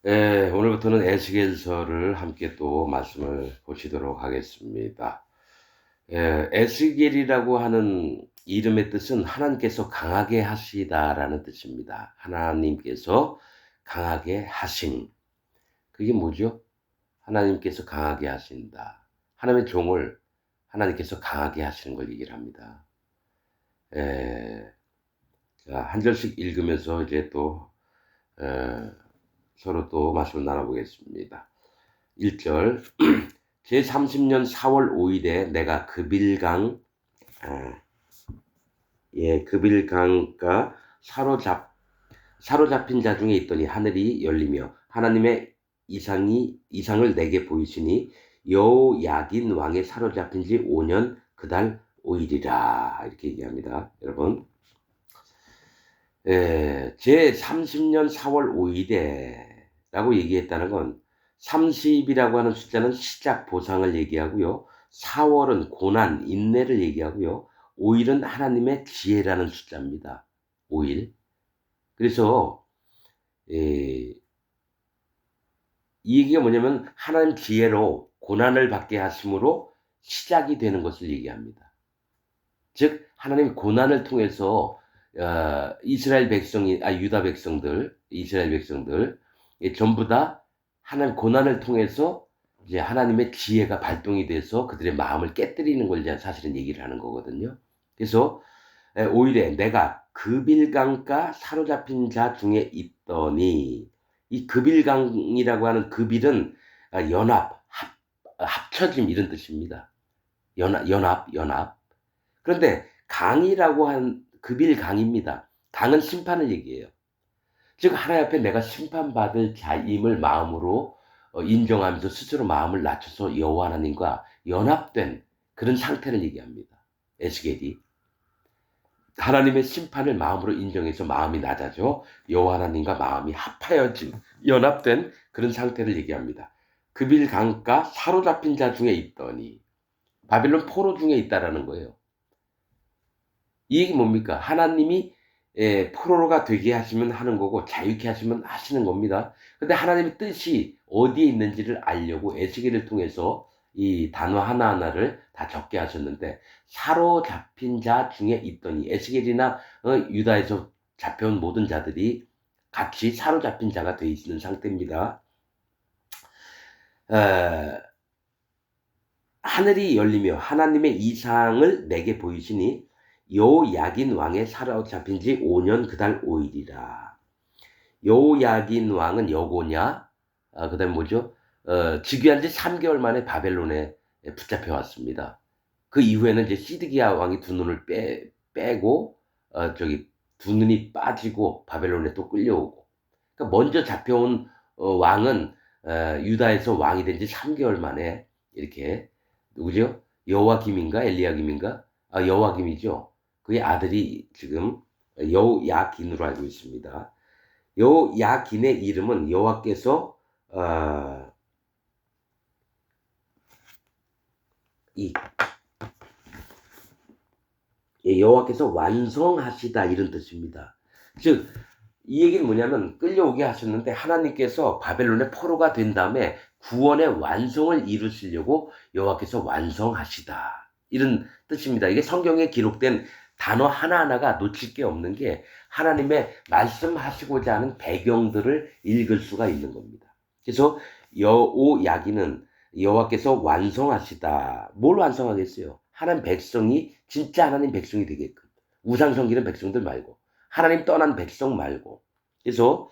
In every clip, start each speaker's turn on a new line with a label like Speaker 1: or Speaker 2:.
Speaker 1: 오늘부터는 에스겔서를 함께 또 말씀을 보시도록 하겠습니다. 에스겔이라고 하는 이름의 뜻은 하나님께서 강하게 하시다라는 뜻입니다. 하나님께서 강하게 하심. 그게 뭐죠? 하나님께서 강하게 하신다. 하나님의 종을 하나님께서 강하게 하시는 걸 얘기를 합니다. 에, 자, 한 절씩 읽으면서 이제 또 에, 서로 또 말씀을 나눠보겠습니다. 1절 제30년 4월 5일에 내가 아, 그빌강가 사로잡힌 자 중에 있더니 하늘이 열리며 하나님의 이상을 내게 보이시니 여호야긴 왕에 사로잡힌 지 5년 그달 5일이라 이렇게 얘기합니다. 여러분 제30년 4월 5일에 라고 얘기했다는 건 30이라고 하는 숫자는 시작, 보상을 얘기하고요. 4월은 고난, 인내를 얘기하고요. 5일은 하나님의 지혜라는 숫자입니다. 5일. 그래서 이 얘기가 뭐냐면 하나님 지혜로 고난을 받게 하심으로 시작이 되는 것을 얘기합니다. 즉 하나님 고난을 통해서 유다 백성들, 이스라엘 백성들 전부 다 하나님 고난을 통해서 이제 하나님의 지혜가 발동이 돼서 그들의 마음을 깨뜨리는 걸 이제 사실은 얘기를 하는 거거든요. 그래서 5일에 내가 그빌강가 사로잡힌 자 중에 있더니 이 그빌강이라고 하는 그빌은 합쳐짐 이런 뜻입니다. 연합. 그런데 강이라고 한 그빌강입니다. 강은 심판을 얘기해요. 즉 하나님 앞에 내가 심판받을 자임을 마음으로 인정하면서 스스로 마음을 낮춰서 여호와 하나님과 연합된 그런 상태를 얘기합니다. 에스겔이 하나님의 심판을 마음으로 인정해서 마음이 낮아져 여호와 하나님과 마음이 합하여진 연합된 그런 상태를 얘기합니다. 그빌 강가 사로잡힌 자 중에 있더니 바빌론 포로 중에 있다라는 거예요. 이 얘기 뭡니까? 하나님이 포로가 되게 하시면 하는 거고 자유케 하시면 하시는 겁니다. 근데 하나님의 뜻이 어디에 있는지를 알려고 에스겔을 통해서 이 단어 하나하나를 다 적게 하셨는데 사로잡힌 자 중에 있더니 에스겔이나 유다에서 잡혀온 모든 자들이 같이 사로잡힌 자가 되어 있는 상태입니다. 하늘이 열리며 하나님의 이상을 내게 보이시니 여호야긴 왕의 사로잡힌 지 5년 그달 5일이라. 여호야긴 왕은 여고냐? 그다음에 뭐죠? 즉위한 지 3개월 만에 바벨론에 붙잡혀 왔습니다. 그 이후에는 이제 시드기야 왕이 두 눈을 빼고 두 눈이 빠지고 바벨론에 또 끌려오고. 그러니까 먼저 잡혀온 왕은 유다에서 왕이 된 지 3개월 만에 이렇게 누구죠? 여호와김인가 엘리야김인가? 여호와김이죠. 그의 아들이 지금 여호야긴으로 알고 있습니다. 여호야긴의 이름은 여호와께서 이 여호와께서 완성하시다 이런 뜻입니다. 즉 이 얘기는 뭐냐면 끌려오게 하셨는데 하나님께서 바벨론의 포로가 된 다음에 구원의 완성을 이루시려고 여호와께서 완성하시다 이런 뜻입니다. 이게 성경에 기록된 단어 하나하나가 놓칠 게 없는 게 하나님의 말씀하시고자 하는 배경들을 읽을 수가 있는 겁니다. 그래서 여호야기는 여호와께서 완성하시다. 뭘 완성하겠어요? 하나님 백성이 진짜 하나님 백성이 되게끔 우상 섬기는 백성들 말고 하나님 떠난 백성 말고. 그래서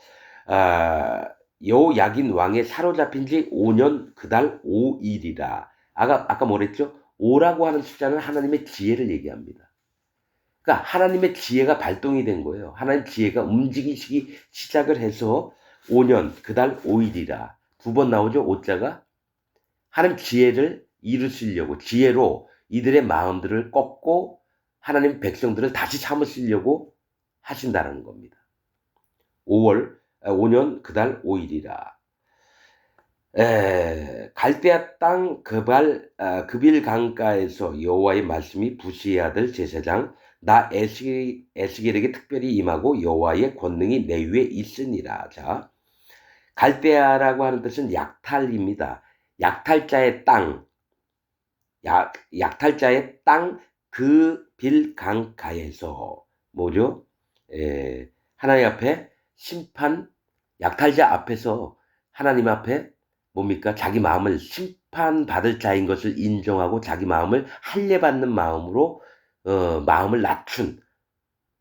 Speaker 1: 여호야긴 왕에 사로잡힌 지 5년 그달 5일이라. 아까 뭐랬죠? 5라고 하는 숫자는 하나님의 지혜를 얘기합니다. 그러니까 하나님의 지혜가 발동이 된 거예요. 하나님 지혜가 움직이시기 시작을 해서 5년 그달 5일이라. 두 번 나오죠, 5자가. 하나님 지혜를 이루시려고 지혜로 이들의 마음들을 꺾고 하나님 백성들을 다시 삼으시려고 하신다는 겁니다. 5년 그달 5일이라. 갈대아 땅 그빌 강가에서 여호와의 말씀이 부시의 아들 제사장 나 에스겔에게 특별히 임하고 여호와의 권능이 내 위에 있으니라. 자, 갈대아라고 하는 뜻은 약탈입니다. 약탈자의 땅, 약탈자의 땅 그 빌 강가에서 뭐죠? 하나님 앞에 심판, 약탈자 앞에서 하나님 앞에 뭡니까? 자기 마음을 심판받을 자인 것을 인정하고 자기 마음을 할례받는 마음으로 마음을 낮춘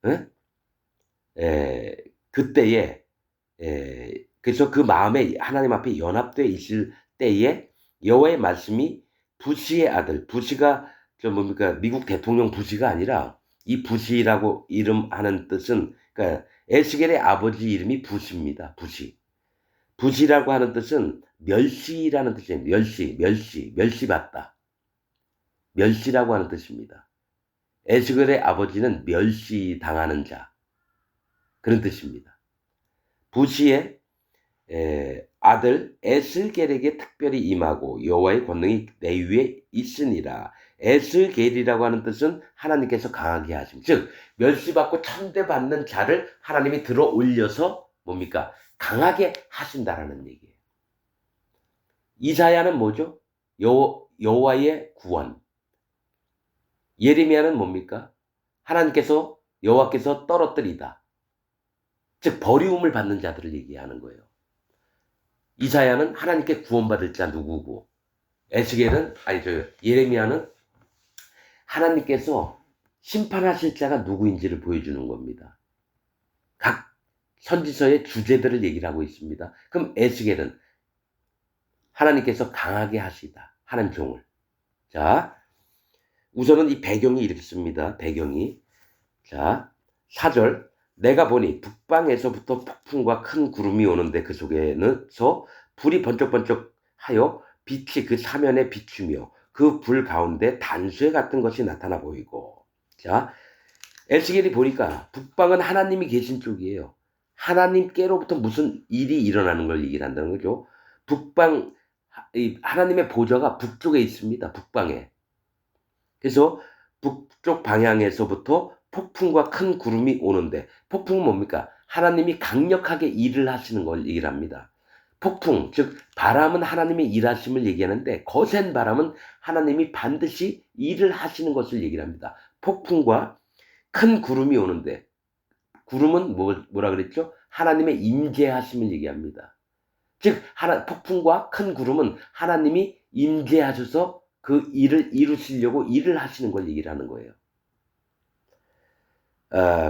Speaker 1: 예? 그때에 그래서 그 마음에 하나님 앞에 연합되어 있을 때에 여호와의 말씀이 부시의 아들, 부시가 저 뭡니까 미국 대통령 부시가 아니라 이 부시라고 이름하는 뜻은 그러니까 에스겔의 아버지 이름이 부시입니다. 부시. 부시라고 하는 뜻은 멸시라는 뜻이에요. 멸시받다. 멸시라고 하는 뜻입니다. 에스겔의 아버지는 멸시당하는 자. 그런 뜻입니다. 부시의 아들 에스겔에게 특별히 임하고 여호와의 권능이 내 위에 있으니라. 에스겔이라고 하는 뜻은 하나님께서 강하게 하심. 즉 멸시받고 천대받는 자를 하나님이 들어 올려서 뭡니까? 강하게 하신다라는 얘기예요. 이사야는 뭐죠? 여호와의 구원. 예레미야는 뭡니까? 하나님께서 여호와께서 떨어뜨리다. 즉 버리움을 받는 자들을 얘기하는 거예요. 이사야는 하나님께 구원받을 자 누구고, 예레미야는 하나님께서 심판하실 자가 누구인지를 보여주는 겁니다. 각 선지서의 주제들을 얘기를 하고 있습니다. 그럼 에스겔은 하나님께서 강하게 하시다. 하는 종을. 자, 우선은 이 배경이 이렇습니다. 배경이. 자, 4절. 내가 보니 북방에서부터 폭풍과 큰 구름이 오는데 그 속에서 불이 번쩍번쩍하여 빛이 그 사면에 비추며 그 불 가운데 단쇠 같은 것이 나타나 보이고. 자, 에스겔이 보니까 북방은 하나님이 계신 쪽이에요. 하나님께로부터 무슨 일이 일어나는 걸 얘기를 한다는 거죠. 북방, 하나님의 보좌가 북쪽에 있습니다. 북방에. 그래서 북쪽 방향에서부터 폭풍과 큰 구름이 오는데, 폭풍은 뭡니까? 하나님이 강력하게 일을 하시는 걸 얘기를 합니다. 폭풍, 즉 바람은 하나님의 일하심을 얘기하는데 거센 바람은 하나님이 반드시 일을 하시는 것을 얘기를 합니다. 폭풍과 큰 구름이 오는데, 구름은 뭐라 그랬죠? 하나님의 임재하심을 얘기합니다. 즉 폭풍과 큰 구름은 하나님이 임재하셔서 그 일을 이루시려고 일을 하시는 걸 얘기를 하는 거예요.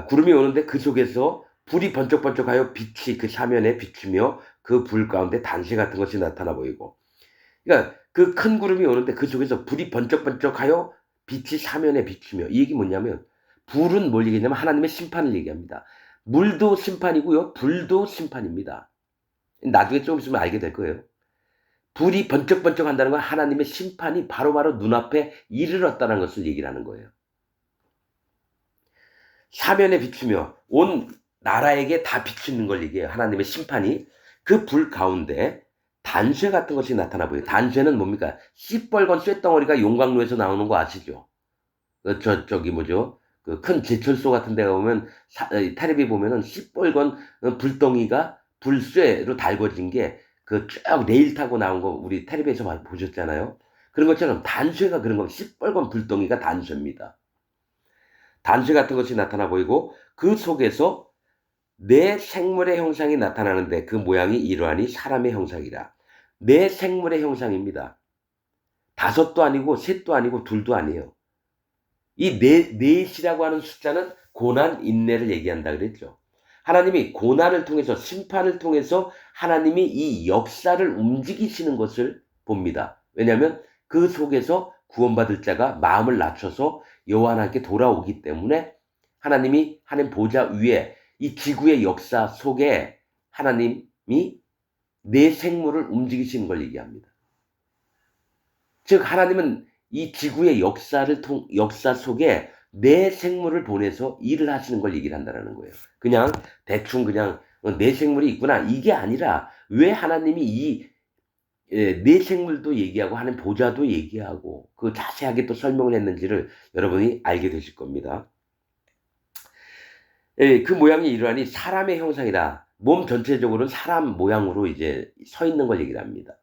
Speaker 1: 구름이 오는데 그 속에서 불이 번쩍번쩍하여 빛이 그 사면에 비추며 그 불 가운데 단시 같은 것이 나타나 보이고. 그러니까 그 큰 구름이 오는데 그 속에서 불이 번쩍번쩍하여 빛이 사면에 비추며. 이 얘기 뭐냐면 불은 뭘 얘기하냐면 하나님의 심판을 얘기합니다. 물도 심판이고요. 불도 심판입니다. 나중에 좀 있으면 알게 될 거예요. 불이 번쩍번쩍 한다는 건 하나님의 심판이 바로바로 눈앞에 이르렀다는 것을 얘기를 하는 거예요. 사면에 비추며 온 나라에게 다 비추는 걸 얘기해요. 하나님의 심판이. 그 불 가운데 단쇠 같은 것이 나타나 보여요. 단쇠는 뭡니까? 시뻘건 쇳덩어리가 용광로에서 나오는 거 아시죠? 저기 뭐죠? 그 큰 제철소 같은 데 가보면 텔레비 보면은 시뻘건 불덩이가 불쇠로 달궈진 게 그 쭉 레일 타고 나온 거 우리 텔레비에서 보셨잖아요. 그런 것처럼 단쇠가 그런 거, 시뻘건 불덩이가 단쇠입니다. 단쇠 같은 것이 나타나 보이고 그 속에서 내 생물의 형상이 나타나는데 그 모양이 이러하니 사람의 형상이라. 내 생물의 형상입니다. 다섯도 아니고 셋도 아니고 둘도 아니에요. 이 넷이라고 하는 숫자는 고난, 인내를 얘기한다 그랬죠. 하나님이 고난을 통해서, 심판을 통해서 하나님이 이 역사를 움직이시는 것을 봅니다. 왜냐하면 그 속에서 구원받을 자가 마음을 낮춰서 여호와 하나님께 돌아오기 때문에 하나님이 하나님 보좌 위에 이 지구의 역사 속에 하나님이 내 생물을 움직이시는 걸 얘기합니다. 즉 하나님은 이 지구의 역사 속에 내 생물을 보내서 일을 하시는 걸 얘기를 한다는 거예요. 그냥 대충 그냥 내 생물이 있구나 이게 아니라 왜 하나님이 내 생물도 얘기하고 하는 보좌도 얘기하고 그 자세하게 또 설명을 했는지를 여러분이 알게 되실 겁니다. 그 모양이 이러하니 사람의 형상이다. 몸 전체적으로는 사람 모양으로 이제 서 있는 걸 얘기를 합니다.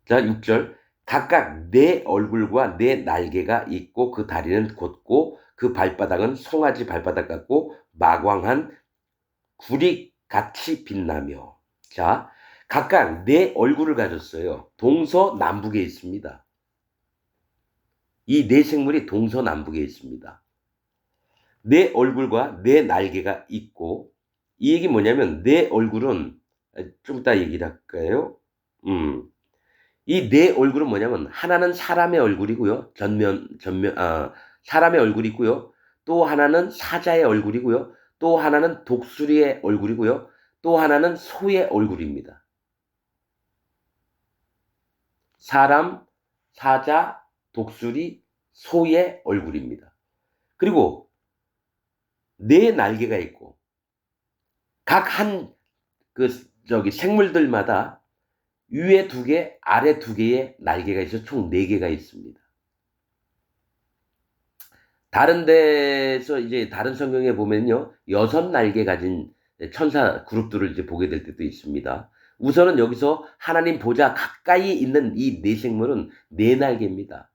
Speaker 1: 자, 6절. 각각 네 얼굴과 네 날개가 있고 그 다리는 곧고 그 발바닥은 송아지 발바닥 같고 마광한 구릿같이 빛나며. 자, 각각 네 얼굴을 가졌어요. 동서남북에 있습니다. 이 네 생물이 동서남북에 있습니다. 네 얼굴과 네 날개가 있고, 이 얘기 뭐냐면 네 얼굴은 좀 이따 얘기를 할까요? 이 네 얼굴은 뭐냐면 하나는 사람의 얼굴이고요. 사람의 얼굴이고요. 또 하나는 사자의 얼굴이고요. 또 하나는 독수리의 얼굴이고요. 또 하나는 소의 얼굴입니다. 사람, 사자, 독수리, 소의 얼굴입니다. 그리고 네 날개가 있고 각 생물들마다 위에 2개, 아래 2개의 날개가 있어 총 4개가 있습니다. 다른 데서 이제 다른 성경에 보면요, 6날개 가진 천사 그룹들을 이제 보게 될 때도 있습니다. 우선은 여기서 하나님 보좌 가까이 있는 이 네 생물은 4날개입니다.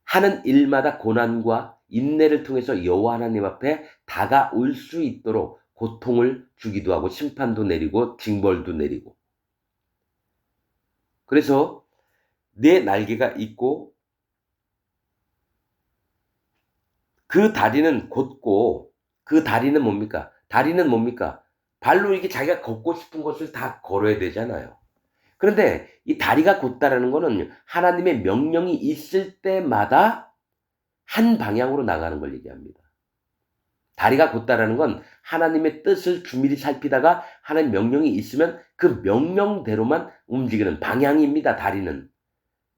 Speaker 1: 하는 일마다 고난과 인내를 통해서 여호와 하나님 앞에 다가올 수 있도록 고통을 주기도 하고 심판도 내리고 징벌도 내리고. 그래서 4날개가 있고 그 다리는 곧고, 그 다리는 뭡니까? 다리는 뭡니까? 발로 이렇게 자기가 걷고 싶은 것을 다 걸어야 되잖아요. 그런데 이 다리가 곧다라는 거는 하나님의 명령이 있을 때마다 한 방향으로 나가는 걸 얘기합니다. 다리가 곧다라는 건 하나님의 뜻을 주밀히 살피다가 하나님 명령이 있으면 그 명령대로만 움직이는 방향입니다. 다리는.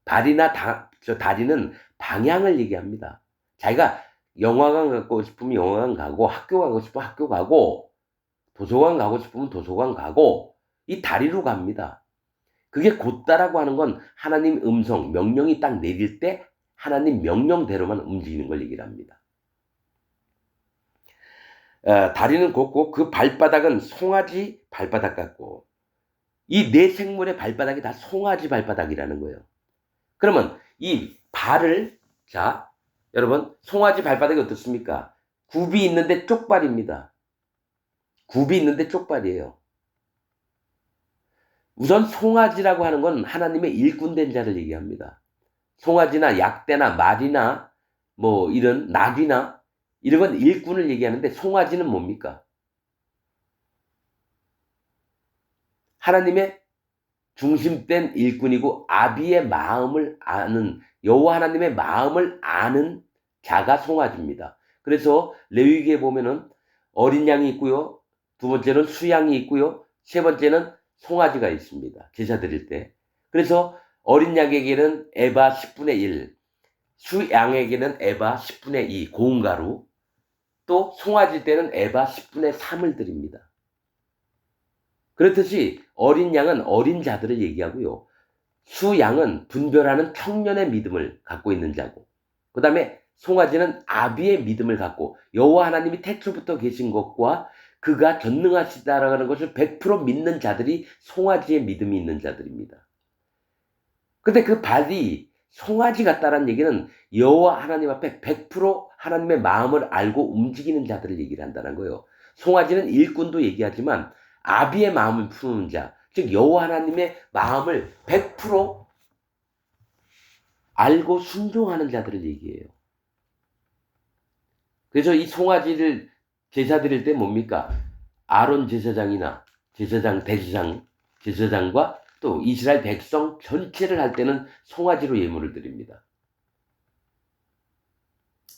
Speaker 1: 다리는 방향을 얘기합니다. 자기가 영화관 가고 싶으면 영화관 가고, 학교 가고 싶으면 학교 가고, 도서관 가고 싶으면 도서관 가고, 이 다리로 갑니다. 그게 곧다라고 하는 건 하나님 음성, 명령이 딱 내릴 때 하나님 명령대로만 움직이는 걸 얘기를 합니다. 다리는 곧고 그 발바닥은 송아지 발바닥 같고, 이 네 생물의 발바닥이 다 송아지 발바닥이라는 거예요. 그러면 이 발을, 자, 여러분, 송아지 발바닥이 어떻습니까? 굽이 있는데 쪽발입니다. 굽이 있는데 쪽발이에요. 우선 송아지라고 하는 건 하나님의 일꾼된 자를 얘기합니다. 송아지나 약대나 말이나 뭐 이런 낙이나 이런 건 일꾼을 얘기하는데 송아지는 뭡니까? 하나님의 중심된 일꾼이고 아비의 마음을 아는, 여호와 하나님의 마음을 아는 자가 송아지입니다. 그래서 레위기에 보면은 어린 양이 있고요. 두 번째는 수양이 있고요. 세 번째는 송아지가 있습니다. 제사 드릴 때. 그래서 어린 양에게는 에바 10분의 1, 수양에게는 에바 10분의 2 고운 가루, 또 송아지 때는 에바 10분의 3을 드립니다. 그렇듯이 어린 양은 어린 자들을 얘기하고요. 수양은 분별하는 청년의 믿음을 갖고 있는 자고, 그 다음에 송아지는 아비의 믿음을 갖고 여호와 하나님이 태초부터 계신 것과 그가 전능하시다라는 것을 100% 믿는 자들이 송아지의 믿음이 있는 자들입니다. 근데 그 발이 송아지 같다라는 얘기는 여호와 하나님 앞에 100% 하나님의 마음을 알고 움직이는 자들을 얘기를 한다는 거예요. 송아지는 일꾼도 얘기하지만 아비의 마음을 푸는 자, 즉 여호와 하나님의 마음을 100% 알고 순종하는 자들을 얘기해요. 그래서 이 송아지를 제사 드릴 때 뭡니까? 아론 제사장이나 제사장과 또 이스라엘 백성 전체를 할 때는 송아지로 예물을 드립니다.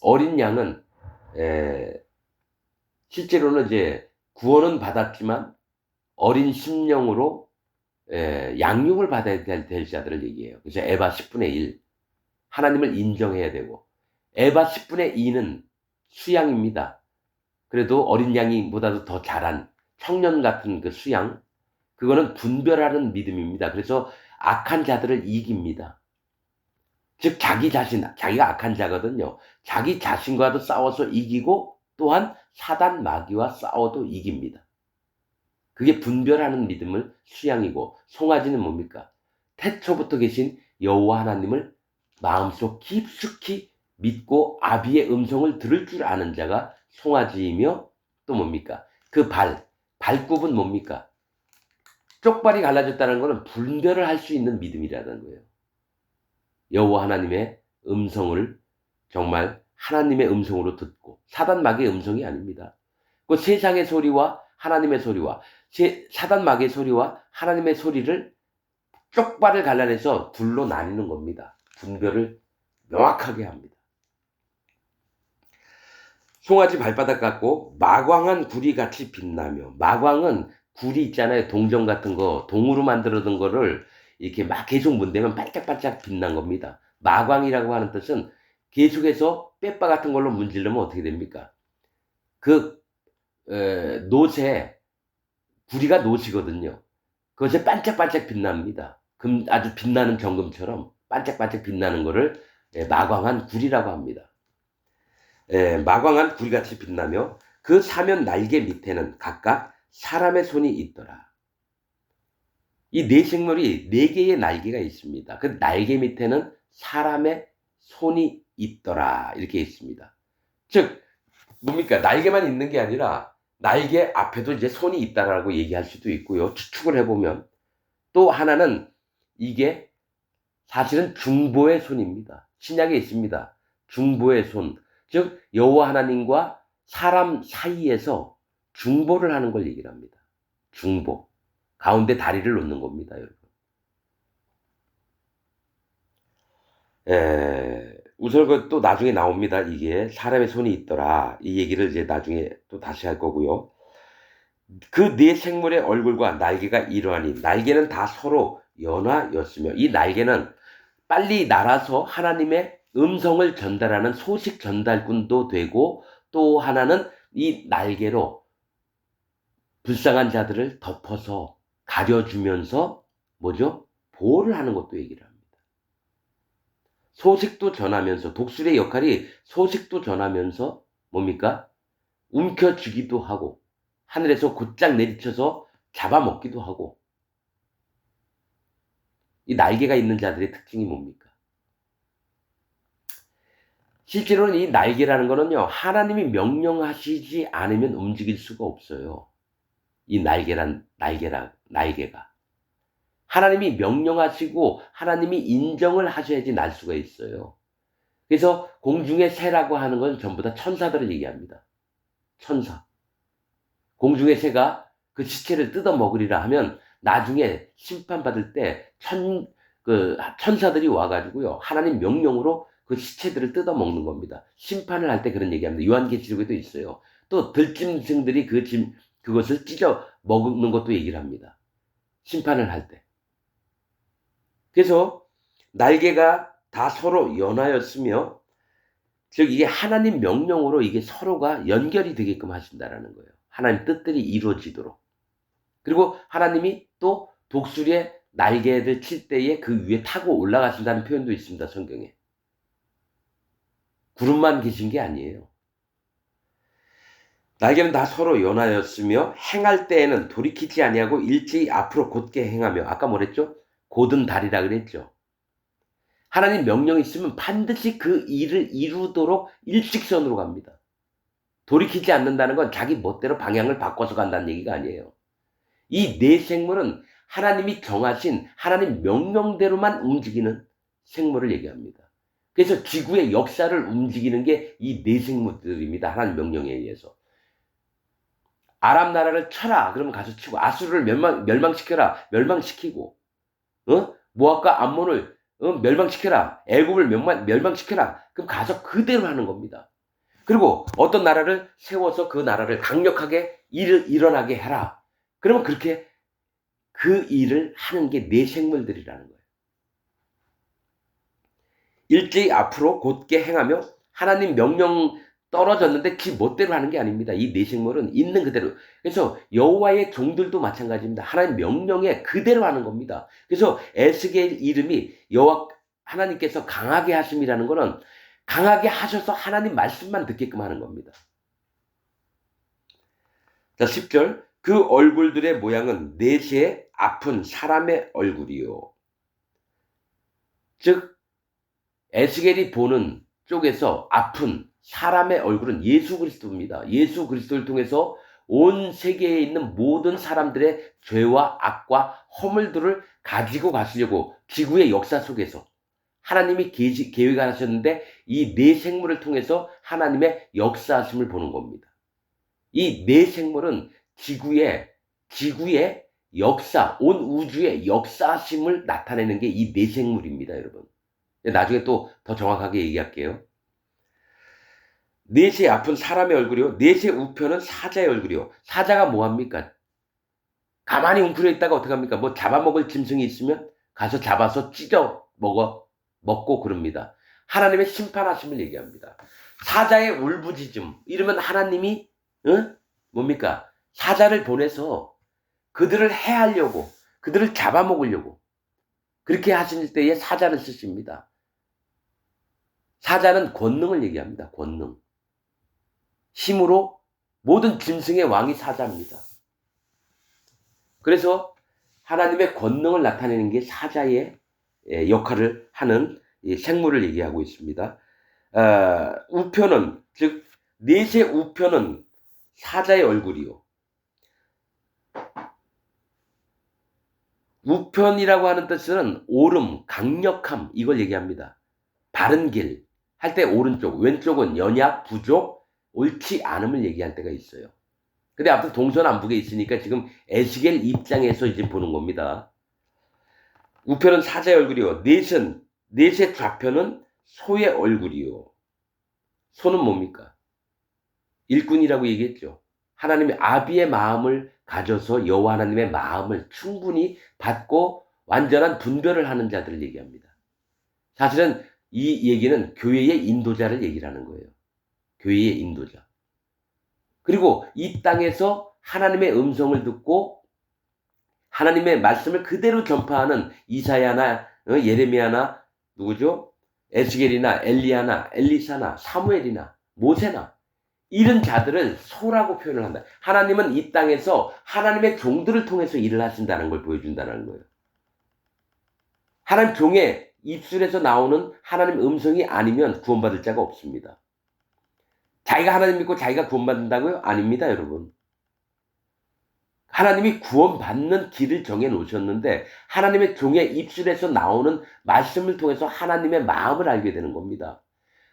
Speaker 1: 어린 양은 실제로는 이제 구원은 받았지만 어린 심령으로 양육을 받아야 될 자들을 얘기해요. 그래서 에바 10분의 1. 하나님을 인정해야 되고, 에바 10분의 2는 수양입니다. 그래도 어린 양이보다도 더 잘한 청년 같은 그 수양, 그거는 분별하는 믿음입니다. 그래서 악한 자들을 이깁니다. 즉 자기가 악한 자거든요. 자기 자신과도 싸워서 이기고 또한 사단 마귀와 싸워도 이깁니다. 그게 분별하는 믿음을 수양이고, 송아지는 뭡니까? 태초부터 계신 여호와 하나님을 마음속 깊숙이 믿고 아비의 음성을 들을 줄 아는 자가 송아지이며, 또 뭡니까? 그 발굽은 뭡니까? 쪽발이 갈라졌다는 것은 분별을 할 수 있는 믿음이라는 거예요. 여호와 하나님의 음성을 정말 하나님의 음성으로 듣고, 사단 마귀의 음성이 아닙니다. 그 세상의 소리와 하나님의 소리와 사단 마귀의 소리와 하나님의 소리를 쪽발을 갈라내서 둘로 나뉘는 겁니다. 분별을 명확하게 합니다. 송아지 발바닥 같고 마광한 구리같이 빛나며, 마광은 구리 있잖아요. 동전 같은 거, 동으로 만들어둔 거를 이렇게 막 계속 문대면 반짝반짝 빛난 겁니다. 마광이라고 하는 뜻은 계속해서 빼빠 같은 걸로 문지르면 어떻게 됩니까? 그 노새, 구리가 노시거든요. 그것이 반짝반짝 빛납니다. 아주 빛나는 정금처럼 반짝반짝 빛나는 거를 마광한 구리라고 합니다. 마광한 구리같이 빛나며 그 사면 날개 밑에는 각각 사람의 손이 있더라. 이 네 생물이 네 개의 날개가 있습니다. 그 날개 밑에는 사람의 손이 있더라. 이렇게 있습니다. 즉 뭡니까? 날개만 있는 게 아니라 날개 앞에도 이제 손이 있다라고 얘기할 수도 있고요. 추측을 해보면 또 하나는 이게 사실은 중보의 손입니다. 신약에 있습니다. 중보의 손. 즉 여호와 하나님과 사람 사이에서 중보를 하는 걸 얘기를 합니다. 중보. 가운데 다리를 놓는 겁니다, 여러분. 우선 또 나중에 나옵니다. 이게 사람의 손이 있더라. 이 얘기를 이제 나중에 또 다시 할 거고요. 그 네 생물의 얼굴과 날개가 이러하니, 날개는 다 서로 연화였으며, 이 날개는 빨리 날아서 하나님의 음성을 전달하는 소식 전달꾼도 되고, 또 하나는 이 날개로 불쌍한 자들을 덮어서 가려주면서 뭐죠? 보호를 하는 것도 얘기를 합니다. 소식도 전하면서, 독수리의 역할이 소식도 전하면서 뭡니까? 움켜쥐기도 하고 하늘에서 곧장 내리쳐서 잡아먹기도 하고. 이 날개가 있는 자들의 특징이 뭡니까? 실제로는 이 날개라는 거는요, 하나님이 명령하시지 않으면 움직일 수가 없어요. 이 날개가. 하나님이 명령하시고 하나님이 인정을 하셔야지 날 수가 있어요. 그래서 공중의 새라고 하는 건 전부 다 천사들을 얘기합니다. 천사. 공중의 새가 그 시체를 뜯어 먹으리라 하면 나중에 심판받을 때 천사들이 와가지고요, 하나님 명령으로 그 시체들을 뜯어 먹는 겁니다. 심판을 할 때 그런 얘기합니다. 요한계시록에도 있어요. 또 들짐승들이 그것을 찢어 먹는 것도 얘기를 합니다. 심판을 할 때. 그래서 날개가 다 서로 연하였으며, 즉 이게 하나님 명령으로 이게 서로가 연결이 되게끔 하신다라는 거예요. 하나님 뜻들이 이루어지도록. 그리고 하나님이 또 독수리의 날개를 칠 때에 그 위에 타고 올라가신다는 표현도 있습니다, 성경에. 구름만 계신 게 아니에요. 날개는 다 서로 연하였으며 행할 때에는 돌이키지 아니하고 일제히 앞으로 곧게 행하며, 아까 뭐랬죠? 곧은 다리라 그랬죠. 하나님 명령이 있으면 반드시 그 일을 이루도록 일직선으로 갑니다. 돌이키지 않는다는 건 자기 멋대로 방향을 바꿔서 간다는 얘기가 아니에요. 이 네 생물은 하나님이 정하신 하나님 명령대로만 움직이는 생물을 얘기합니다. 그래서 지구의 역사를 움직이는 게 이 네 생물들입니다. 하나님 명령에 의해서. 아람 나라를 쳐라 그러면 가서 치고, 아수르를 멸망시켜라 멸망시키고, 모압과 암몬을 멸망시켜라, 애굽을 멸망시켜라, 그럼 가서 그대로 하는 겁니다. 그리고 어떤 나라를 세워서 그 나라를 강력하게 일어나게 해라, 그러면 그렇게 그 일을 하는 게 네 생물들이라는 거예요. 일제히 앞으로 곧게 행하며, 하나님 명령 떨어졌는데 지 멋대로 하는 게 아닙니다. 이 네 생물은 있는 그대로. 그래서 여호와의 종들도 마찬가지입니다. 하나님 명령에 그대로 하는 겁니다. 그래서 에스겔 이름이 여호와 하나님께서 강하게 하심이라는 거는 강하게 하셔서 하나님 말씀만 듣게끔 하는 겁니다. 자, 10절. 그 얼굴들의 모양은 넷의 아픈 사람의 얼굴이요. 즉 에스겔이 보는 쪽에서 아픈 사람의 얼굴은 예수 그리스도입니다. 예수 그리스도를 통해서 온 세계에 있는 모든 사람들의 죄와 악과 허물들을 가지고 가시려고 지구의 역사 속에서 하나님이 계획하셨는데 이 네 생물을 통해서 하나님의 역사하심을 보는 겁니다. 이 네 생물은 지구의 역사, 온 우주의 역사심을 나타내는 게 이 네 생물입니다, 여러분. 나중에 또 더 정확하게 얘기할게요. 넷의 앞은 사람의 얼굴이요. 넷의 우편은 사자의 얼굴이요. 사자가 뭐합니까? 가만히 웅크려 있다가 어떡합니까? 뭐 잡아먹을 짐승이 있으면 가서 잡아서 찢어 먹고 그럽니다. 하나님의 심판하심을 얘기합니다. 사자의 울부짖음, 이러면 하나님이 뭡니까? 사자를 보내서 그들을 해하려고, 그들을 잡아먹으려고 그렇게 하실 때에 사자를 쓰십니다. 사자는 권능을 얘기합니다. 권능. 힘으로 모든 짐승의 왕이 사자입니다. 그래서 하나님의 권능을 나타내는 게 사자의 역할을 하는 생물을 얘기하고 있습니다. 우표는, 즉 넷의 우표는 사자의 얼굴이요. 우편이라고 하는 뜻은 옳음, 강력함, 이걸 얘기합니다. 바른 길 할 때 오른쪽, 왼쪽은 연약, 부족, 옳지 않음을 얘기할 때가 있어요. 근데 아무튼 동서남북에 있으니까 지금 에스겔 입장에서 이제 보는 겁니다. 우편은 사자의 얼굴이요. 넷의 좌편은 소의 얼굴이요. 소는 뭡니까? 일꾼이라고 얘기했죠. 하나님의 아비의 마음을 가져서 여호와 하나님의 마음을 충분히 받고 완전한 분별을 하는 자들을 얘기합니다. 사실은 이 얘기는 교회의 인도자를 얘기를 하는 거예요. 교회의 인도자. 그리고 이 땅에서 하나님의 음성을 듣고 하나님의 말씀을 그대로 전파하는 이사야나 예레미야나 누구죠? 에스겔이나 엘리야나 엘리사나 사무엘이나 모세나 이런 자들을 소라고 표현을 한다. 하나님은 이 땅에서 하나님의 종들을 통해서 일을 하신다는 걸 보여준다는 거예요. 하나님 종의 입술에서 나오는 하나님 음성이 아니면 구원받을 자가 없습니다. 자기가 하나님 믿고 자기가 구원받는다고요? 아닙니다, 여러분. 하나님이 구원받는 길을 정해놓으셨는데 하나님의 종의 입술에서 나오는 말씀을 통해서 하나님의 마음을 알게 되는 겁니다.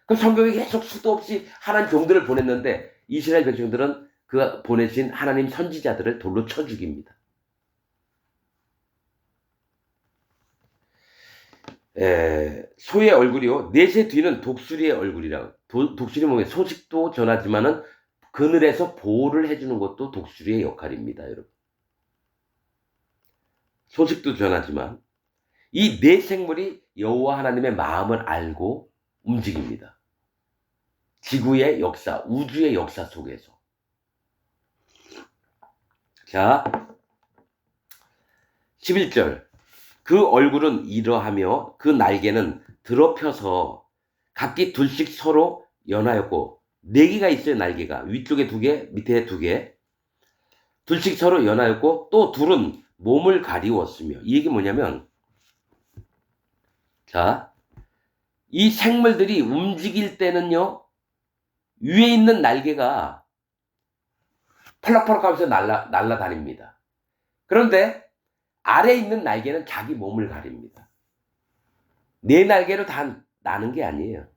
Speaker 1: 그럼 성경에 계속 수도 없이 하나님 종들을 보냈는데 이스라엘 백성들은 그 보내신 하나님 선지자들을 돌로 쳐 죽입니다. 소의 얼굴이요. 넷의 뒤는 독수리의 얼굴이라. 독수리 몸에 소식도 전하지만은 그늘에서 보호를 해주는 것도 독수리의 역할입니다, 여러분. 소식도 전하지만 이 네 생물이 여호와 하나님의 마음을 알고 움직입니다. 지구의 역사, 우주의 역사 속에서. 자, 11절. 그 얼굴은 이러하며 그 날개는 드러펴서 각기 둘씩 서로 연하였고, 네 개가 있어요, 날개가. 위쪽에 두 개, 밑에 두 개. 둘씩 서로 연하였고, 또 둘은 몸을 가리웠으며. 이 얘기 뭐냐면, 자, 이 생물들이 움직일 때는요, 위에 있는 날개가 펄럭펄럭 하면서 날아다닙니다. 그런데 아래에 있는 날개는 자기 몸을 가립니다. 네 날개로 다 나는 게 아니에요.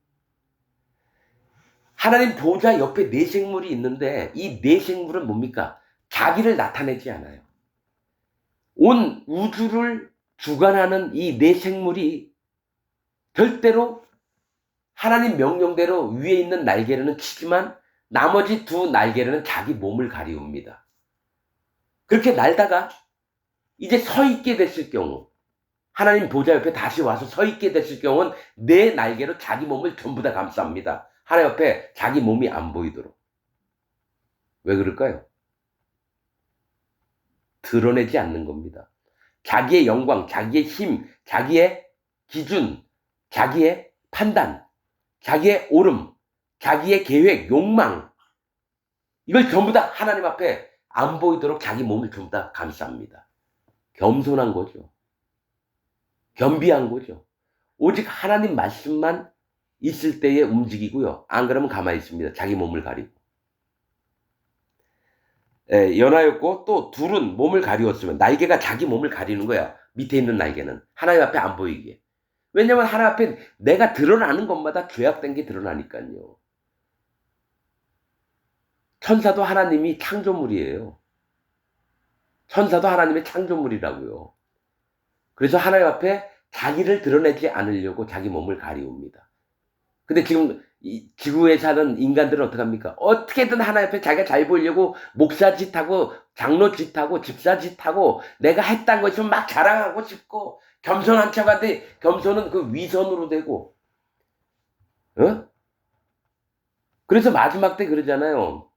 Speaker 1: 하나님 보좌 옆에 네 생물이 있는데 이 네 생물은 뭡니까? 자기를 나타내지 않아요. 온 우주를 주관하는 이 네 생물이 절대로 하나님 명령대로 위에 있는 날개로는 치지만 나머지 두 날개로는 자기 몸을 가리웁니다. 그렇게 날다가 이제 서 있게 됐을 경우, 하나님 보좌 옆에 다시 와서 서 있게 됐을 경우는 내 날개로 자기 몸을 전부 다 감쌉니다. 하나님 옆에 자기 몸이 안 보이도록. 왜 그럴까요? 드러내지 않는 겁니다. 자기의 영광, 자기의 힘, 자기의 기준, 자기의 판단, 자기의 옳음, 자기의 계획, 욕망, 이걸 전부 다 하나님 앞에 안 보이도록 자기 몸을 좀 다 감쌉니다. 겸손한 거죠. 겸비한 거죠. 오직 하나님 말씀만 있을 때에 움직이고요. 안 그러면 가만히 있습니다. 자기 몸을 가리고. 연하였고 또 둘은 몸을 가리웠으면 날개가 자기 몸을 가리는 거야. 밑에 있는 날개는 하나님 앞에 안 보이게. 왜냐면 하나님 앞에 내가 드러나는 것마다 죄악된 게 드러나니까요. 천사도 하나님이 창조물이에요. 천사도 하나님의 창조물이라고요. 그래서 하나님 앞에 자기를 드러내지 않으려고 자기 몸을 가리웁니다. 근데 지금 이 지구에 사는 인간들은 어떡합니까? 어떻게든 하나님 앞에 자기가 잘 보이려고 목사 짓하고 장로 짓하고 집사 짓하고 내가 했다는 거 있으면 막 자랑하고 싶고 겸손한 척하는데 겸손은 그 위선으로 되고 어? 그래서 마지막 때 그러잖아요.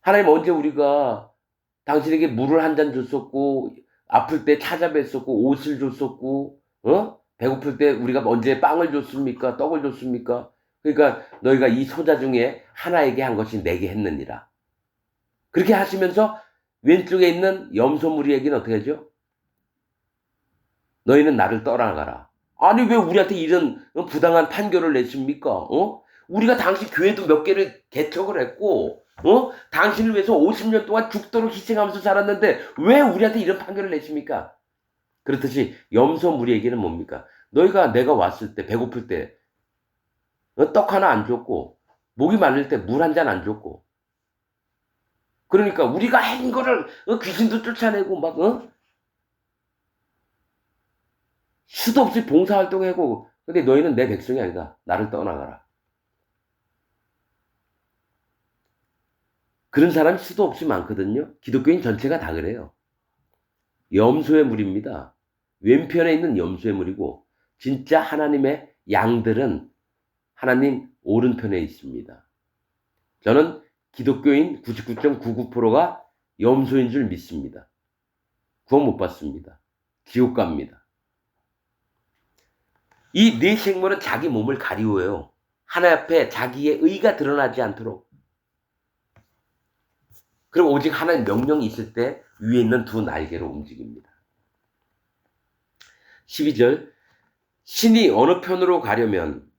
Speaker 1: 하나님 언제 우리가 당신에게 물을 한 잔 줬었고 아플 때 찾아뵀었고 옷을 줬었고 배고플 때 우리가 언제 빵을 줬습니까? 떡을 줬습니까? 그러니까 너희가 이 소자 중에 하나에게 한 것이 내게 했느니라. 그렇게 하시면서 왼쪽에 있는 염소무리에게는 어떻게 하죠? 너희는 나를 떠나가라. 아니 왜 우리한테 이런 부당한 판결을 내십니까? 우리가 당시 교회도 몇 개를 개척을 했고 당신을 위해서 50년 동안 죽도록 희생하면서 살았는데 왜 우리한테 이런 판결을 내십니까? 그렇듯이 염소무리에게는 뭡니까? 너희가 내가 왔을 때 배고플 때 떡 하나 안 줬고 목이 말릴 때 물 한 잔 안 줬고 그러니까 우리가 한 거를 귀신도 쫓아내고 막 수도 없이 봉사활동하고 근데 너희는 내 백성이 아니다. 나를 떠나가라. 그런 사람이 수도 없이 많거든요. 기독교인 전체가 다 그래요. 염소의 무리입니다. 왼편에 있는 염소의 무리고 진짜 하나님의 양들은 하나님 오른편에 있습니다. 저는 기독교인 99.99%가 염소인 줄 믿습니다. 구원 못 받습니다. 지옥 갑니다. 이 네 생물은 자기 몸을 가리워요. 하나님 앞에 자기의 의가 드러나지 않도록. 그럼 오직 하나님 명령이 있을 때 위에 있는 두 날개로 움직입니다. 12절 신이 어느 편으로 가려면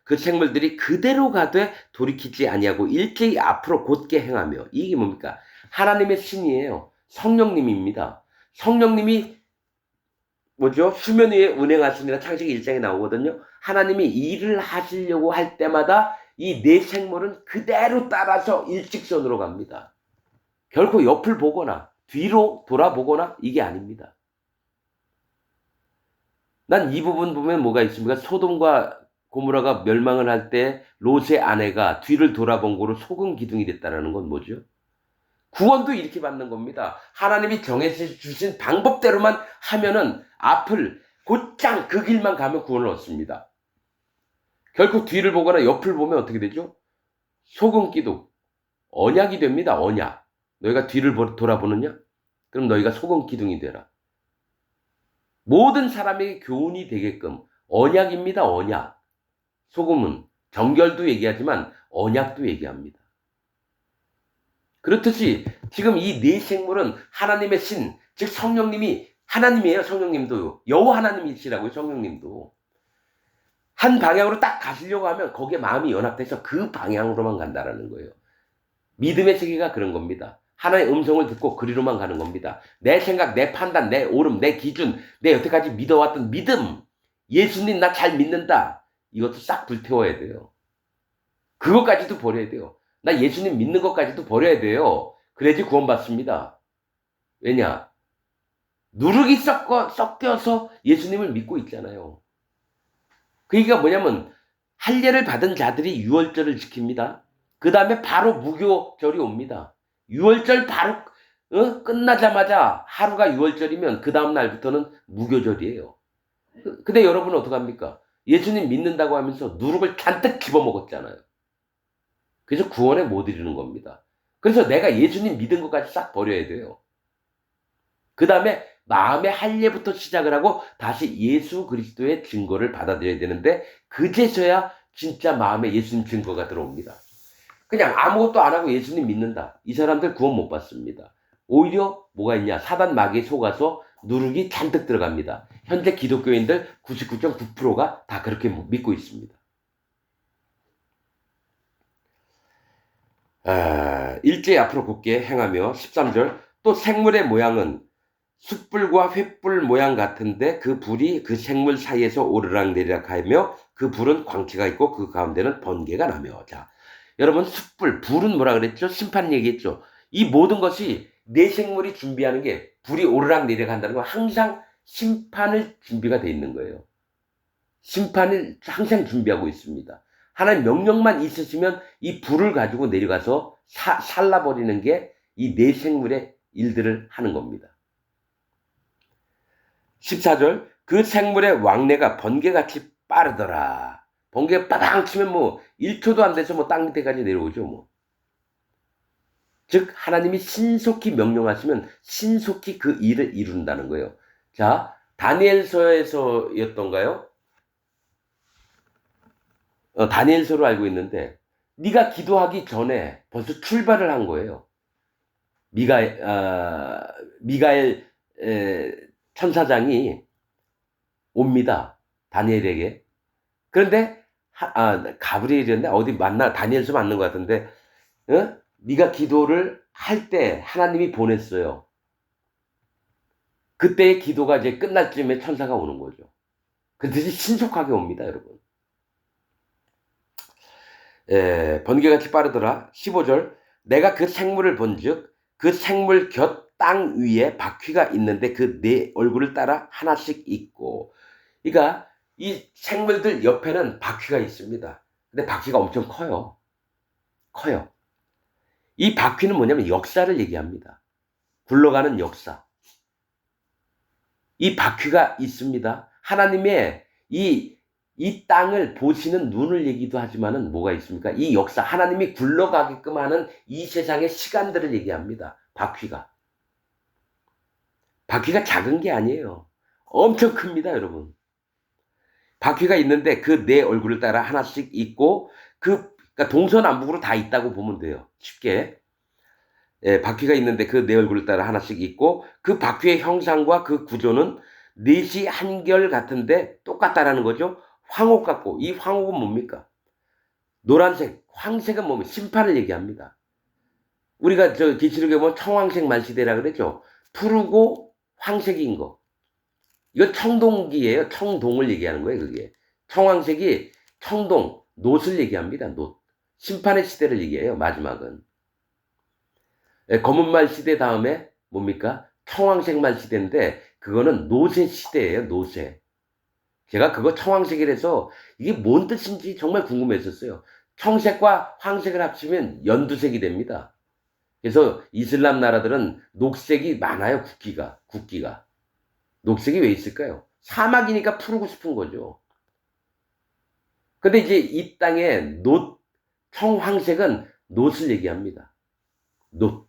Speaker 1: 그 생물들이 그대로 가되 돌이키지 아니하고 일제히 앞으로 곧게 행하며 이게 뭡니까? 하나님의 신이에요. 성령님입니다. 성령님이 뭐죠? 수면 위에 운행하시니라 창세기 1장에 나오거든요. 하나님이 일을 하시려고 할 때마다 이 네 생물은 그대로 따라서 일직선으로 갑니다. 결코 옆을 보거나 뒤로 돌아보거나 이게 아닙니다. 난 이 부분 보면 뭐가 있습니까? 소돔과 고모라가 멸망을 할 때 롯의 아내가 뒤를 돌아본 거로 소금 기둥이 됐다는 건 뭐죠? 구원도 이렇게 받는 겁니다. 하나님이 정해서 주신 방법대로만 하면은 앞을 곧장 그 길만 가면 구원을 얻습니다. 결코 뒤를 보거나 옆을 보면 어떻게 되죠? 소금 기둥, 언약이 됩니다. 언약. 너희가 뒤를 돌아보느냐? 그럼 너희가 소금 기둥이 되라. 모든 사람에게 교훈이 되게끔 언약입니다. 언약. 소금은 정결도 얘기하지만 언약도 얘기합니다. 그렇듯이 지금 이 네 생물은 하나님의 신, 즉 성령님이 하나님이에요. 성령님도 여호와 하나님이시라고요. 성령님도 한 방향으로 딱 가시려고 하면 거기에 마음이 연합돼서 그 방향으로만 간다라는 거예요. 믿음의 세계가 그런 겁니다. 하나의 음성을 듣고 그리로만 가는 겁니다. 내 생각, 내 판단, 내 옳음, 내 기준, 내 여태까지 믿어왔던 믿음, 예수님 나 잘 믿는다. 이것도 싹 불태워야 돼요. 그것까지도 버려야 돼요. 나 예수님 믿는 것까지도 버려야 돼요. 그래야지 구원받습니다. 왜냐? 누룩이 섞여서 예수님을 믿고 있잖아요. 그러니까 뭐냐면 할례를 받은 자들이 유월절을 지킵니다. 그 다음에 바로 무교절이 옵니다. 유월절 바로 끝나자마자 하루가 유월절이면 그 다음 날부터는 무교절이에요. 근데 여러분은 어떡합니까? 예수님 믿는다고 하면서 누룩을 잔뜩 집어먹었잖아요. 그래서 구원에 못 이르는 겁니다. 그래서 내가 예수님 믿은 것까지 싹 버려야 돼요. 그 다음에 마음의 할례부터 시작을 하고 다시 예수 그리스도의 증거를 받아들여야 되는데 그제서야 진짜 마음에 예수님 증거가 들어옵니다. 그냥 아무것도 안 하고 예수님 믿는다. 이 사람들 구원 못 받습니다. 오히려 뭐가 있냐? 사단 마귀에 속아서 누룩이 잔뜩 들어갑니다. 현재 기독교인들 99.9%가 다 그렇게 믿고 있습니다. 일제히 앞으로 굳게 행하며 13절 또 생물의 모양은 숯불과 횃불 모양 같은데 그 불이 그 생물 사이에서 오르락내리락 하며 그 불은 광채가 있고 그 가운데는 번개가 나며. 자, 여러분 숯불, 불은 뭐라 그랬죠? 심판 얘기했죠. 이 모든 것이 내 생물이 준비하는 게 불이 오르락내리락 한다는 건 항상 심판을 준비가 돼 있는 거예요. 심판을 항상 준비하고 있습니다. 하나님 명령만 있으시면 이 불을 가지고 내려가서 살라버리는 게 이 내 생물의 일들을 하는 겁니다. 14절 그 생물의 왕래가 번개같이 빠르더라. 번개 빠당 치면 뭐 1초도 안 돼서 뭐 땅 밑에까지 내려오죠 뭐. 즉 하나님이 신속히 명령하시면 신속히 그 일을 이룬다는 거예요. 자, 다니엘서에서였던가요? 다니엘서로 알고 있는데 네가 기도하기 전에 벌써 출발을 한 거예요. 미가엘 천사장이 옵니다. 다니엘에게. 그런데 가브리엘이었는데 어디 맞나? 다니엘서 맞는 것 같은데 네가 기도를 할 때 하나님이 보냈어요. 그때의 기도가 이제 끝날 쯤에 천사가 오는 거죠. 그 뜻이 신속하게 옵니다, 여러분. 번개같이 빠르더라. 15절 내가 그 생물을 본즉 그 생물 곁 땅 위에 바퀴가 있는데 그 네 얼굴을 따라 하나씩 있고. 그러니까 이 생물들 옆에는 바퀴가 있습니다. 근데 바퀴가 엄청 커요. 이 바퀴는 뭐냐면 역사를 얘기합니다. 굴러가는 역사. 이 바퀴가 있습니다. 하나님의 이 땅을 보시는 눈을 얘기도 하지만은 뭐가 있습니까? 이 역사, 하나님이 굴러가게끔 하는 이 세상의 시간들을 얘기합니다. 바퀴가 작은 게 아니에요. 엄청 큽니다, 여러분. 바퀴가 있는데 그 네 얼굴을 따라 하나씩 있고 그러니까 동서남북으로 다 있다고 보면 돼요. 쉽게. 바퀴가 있는데 그 네 얼굴을 따라 하나씩 있고 그 바퀴의 형상과 그 구조는 넷이 한결 같은데 똑같다라는 거죠. 황옥 같고 이 황옥은 뭡니까? 노란색, 황색은 뭡니까? 심판을 얘기합니다. 우리가 저 기치력에 보면 청황색 말시대라 그랬죠. 푸르고 황색인 거. 이건 청동기예요. 청동을 얘기하는 거예요, 그게. 청황색이 청동, 놋을 얘기합니다. 놋. 심판의 시대를 얘기해요, 마지막은. 검은 말 시대 다음에 뭡니까? 청황색 말 시대인데 그거는 노새 시대예요, 노새. 제가 그거 청황색이라서 이게 뭔 뜻인지 정말 궁금했었어요. 청색과 황색을 합치면 연두색이 됩니다. 그래서 이슬람 나라들은 녹색이 많아요, 국기가. 녹색이 왜 있을까요? 사막이니까 푸르고 싶은 거죠. 근데 이제 이 땅에 청황색은 놋을 얘기합니다. 놋.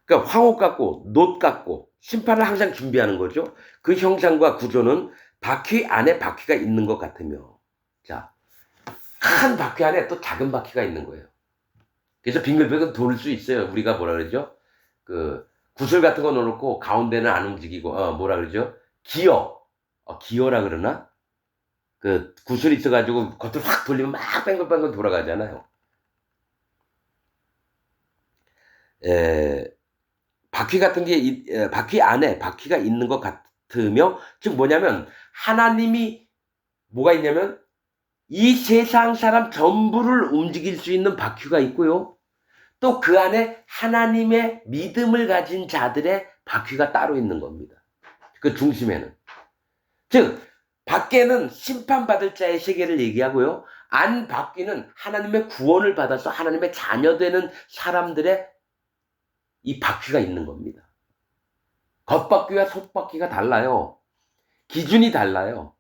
Speaker 1: 그러니까 황옥 같고 놋 같고 심판을 항상 준비하는 거죠. 그 형상과 구조는 바퀴 안에 바퀴가 있는 것 같으며. 자, 큰 바퀴 안에 또 작은 바퀴가 있는 거예요. 그래서 빙글빙글 돌 수 있어요. 우리가 뭐라 그러죠? 그 구슬 같은 거 넣어놓고 가운데는 안 움직이고 뭐라 그러죠? 기어라 그러나? 그 구슬이 있어가지고 겉을 확 돌리면 막 뱅글뱅글 돌아가잖아요. 바퀴 같은 게 바퀴 안에 바퀴가 있는 것 같으며, 즉 뭐냐면 하나님이 뭐가 있냐면 이 세상 사람 전부를 움직일 수 있는 바퀴가 있고요. 또 그 안에 하나님의 믿음을 가진 자들의 바퀴가 따로 있는 겁니다. 그 중심에는. 즉 밖에는 심판받을 자의 세계를 얘기하고요. 안 바퀴는 하나님의 구원을 받아서 하나님의 자녀되는 사람들의 이 바퀴가 있는 겁니다. 겉바퀴와 속바퀴가 달라요. 기준이 달라요.